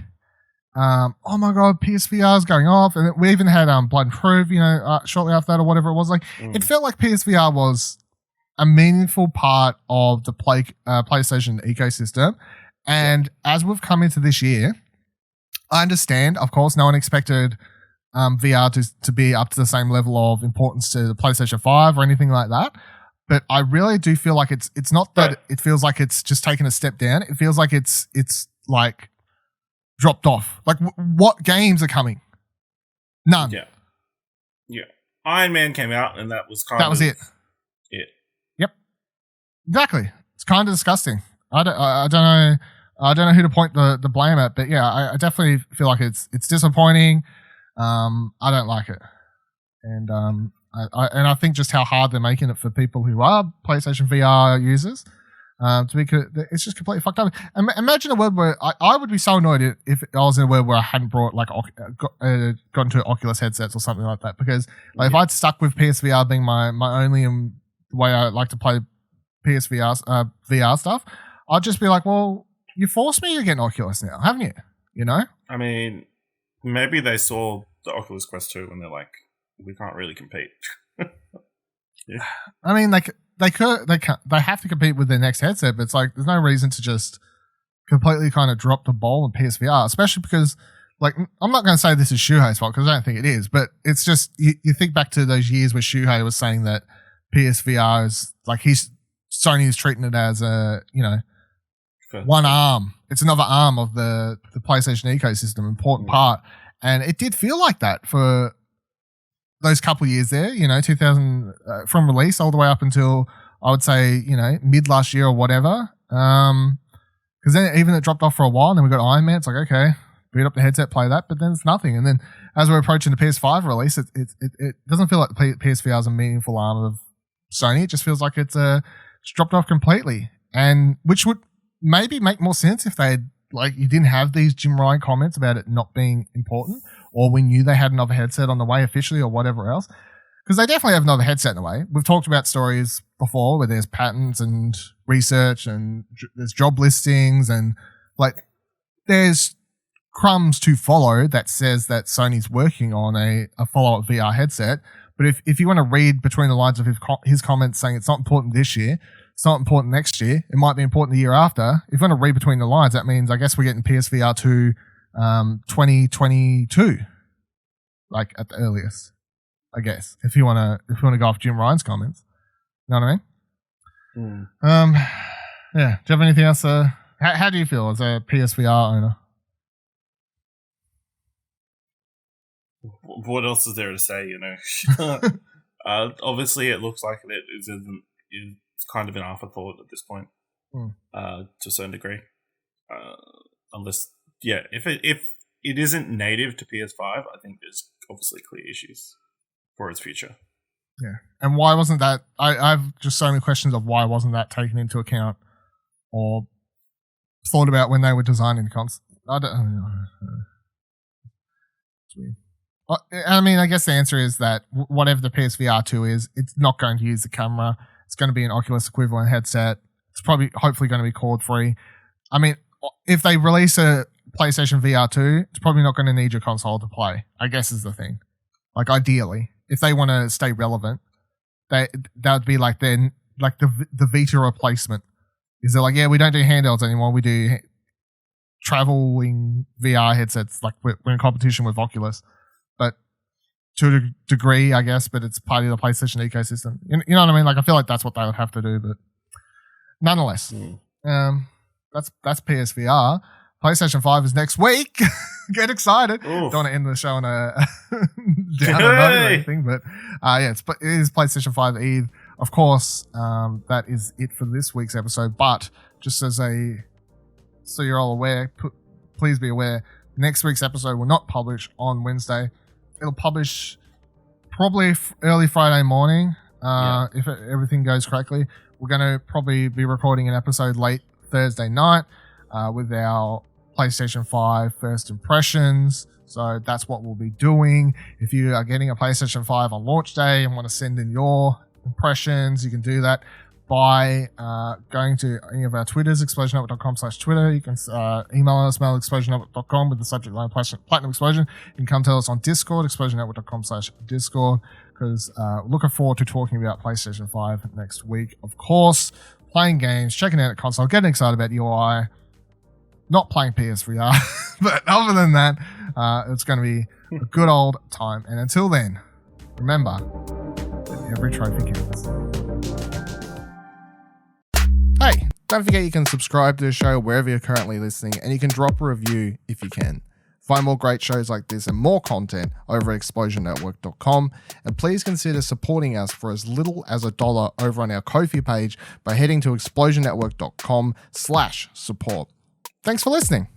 oh my God, PSVR is going off. And we even had Blood and Truth, shortly after that or whatever it was. Like, it felt like PSVR was a meaningful part of the PlayStation ecosystem. And as we've come into this year, I understand, of course, no one expected VR to be up to the same level of importance to the PlayStation 5 or anything like that. But I really do feel like it's not that it feels like it's just taken a step down. It feels like it's like dropped off. Like, what games are coming? None. Yeah. Iron Man came out and that was it. Yep. Exactly. It's kind of disgusting. I don't know who to point the blame at, but yeah, I definitely feel like it's disappointing. I don't like it, and I think just how hard they're making it for people who are PlayStation VR users. It's just completely fucked up. Imagine a world where I would be so annoyed if I was in a world where I hadn't brought gotten to Oculus headsets or something like that, because if I'd stuck with PSVR being my only and the way I like to play PSVR VR stuff, I'd just be like, well, you forced me to get an Oculus now, haven't you? I mean, maybe they saw the Oculus Quest 2 and they're like, we can't really compete. Yeah. I mean, like, they have to compete with their next headset, but it's like there's no reason to just completely kind of drop the ball in PSVR, especially because, like, I'm not going to say this is Shuhei's fault because I don't think it is, but it's just you think back to those years where Shuhei was saying that PSVR is like Sony is treating it as a one arm. It's another arm of the PlayStation ecosystem, important part, and it did feel like that for those couple of years there, 2000 from release all the way up until I would say, mid last year or whatever. Because then even it dropped off for a while, and then we got Iron Man. It's like, okay, boot up the headset, play that, but then it's nothing. And then as we're approaching the PS5 release, it doesn't feel like the PSVR is a meaningful arm of Sony. It just feels like it's dropped off completely, and which would maybe make more sense if they had, like, you didn't have these Jim Ryan comments about it not being important, or we knew they had another headset on the way officially, or whatever else. Because they definitely have another headset in the way. We've talked about stories before where there's patents and research and there's job listings and like there's crumbs to follow that says that Sony's working on a follow-up VR headset. But if you want to read between the lines of his comments saying it's not important this year, it's not important next year, it might be important the year after. If you want to read between the lines, that means I guess we're getting PSVR 2 2022, like at the earliest. I guess if you want to go off Jim Ryan's comments, you know what I mean? Yeah. Do you have anything else? How do you feel as a PSVR owner? What else is there to say? You know, obviously it looks like it's kind of an afterthought at this point, to a certain degree. Unless, yeah, if it isn't native to PS5, I think there's obviously clear issues for its future. Yeah. And why wasn't that? I've just so many questions of why wasn't that taken into account or thought about when they were designing the console. I don't know. It's weird. I mean, I guess the answer is that whatever the PSVR 2 is, it's not going to use the camera. It's going to be an Oculus equivalent headset. It's hopefully going to be cord free. I mean, if they release a PlayStation VR 2, it's probably not going to need your console to play, I guess is the thing. Like ideally, if they want to stay relevant, that would be like the Vita replacement. Is they're like, yeah, we don't do handhelds anymore. We do traveling VR headsets. Like we're in competition with Oculus, but to a degree, I guess. But it's part of the PlayStation ecosystem. You know what I mean? Like I feel like that's what they would have to do. But nonetheless, that's PSVR. PlayStation 5 is next week. Get excited. Oof. Don't want to end the show on a downer note or anything, but yeah, it is PlayStation 5 Eve. Of course, that is it for this week's episode. But just so you're all aware, please be aware, next week's episode will not publish on Wednesday. It'll publish probably early Friday morning, if everything goes correctly. We're going to probably be recording an episode late Thursday night with our PlayStation 5 first impressions. So that's what we'll be doing. If you are getting a PlayStation 5 on launch day and want to send in your impressions, you can do that by going to any of our Twitters, explosionnetwork.com/Twitter. You can email us, mail@explosionnetwork.com with the subject line Platinum Explosion. You can come tell us on Discord, explosionnetwork.com/Discord, because looking forward to talking about PlayStation 5 next week. Of course, playing games, checking out a console, getting excited about UI, not playing PSVR. But other than that, it's going to be a good old time. And until then, remember that every trophy counts. Hey, don't forget you can subscribe to the show wherever you're currently listening, and you can drop a review if you can. Find more great shows like this and more content over at explosionnetwork.com, and please consider supporting us for as little as $1 over on our Ko-fi page by heading to explosionnetwork.com/support. Thanks for listening.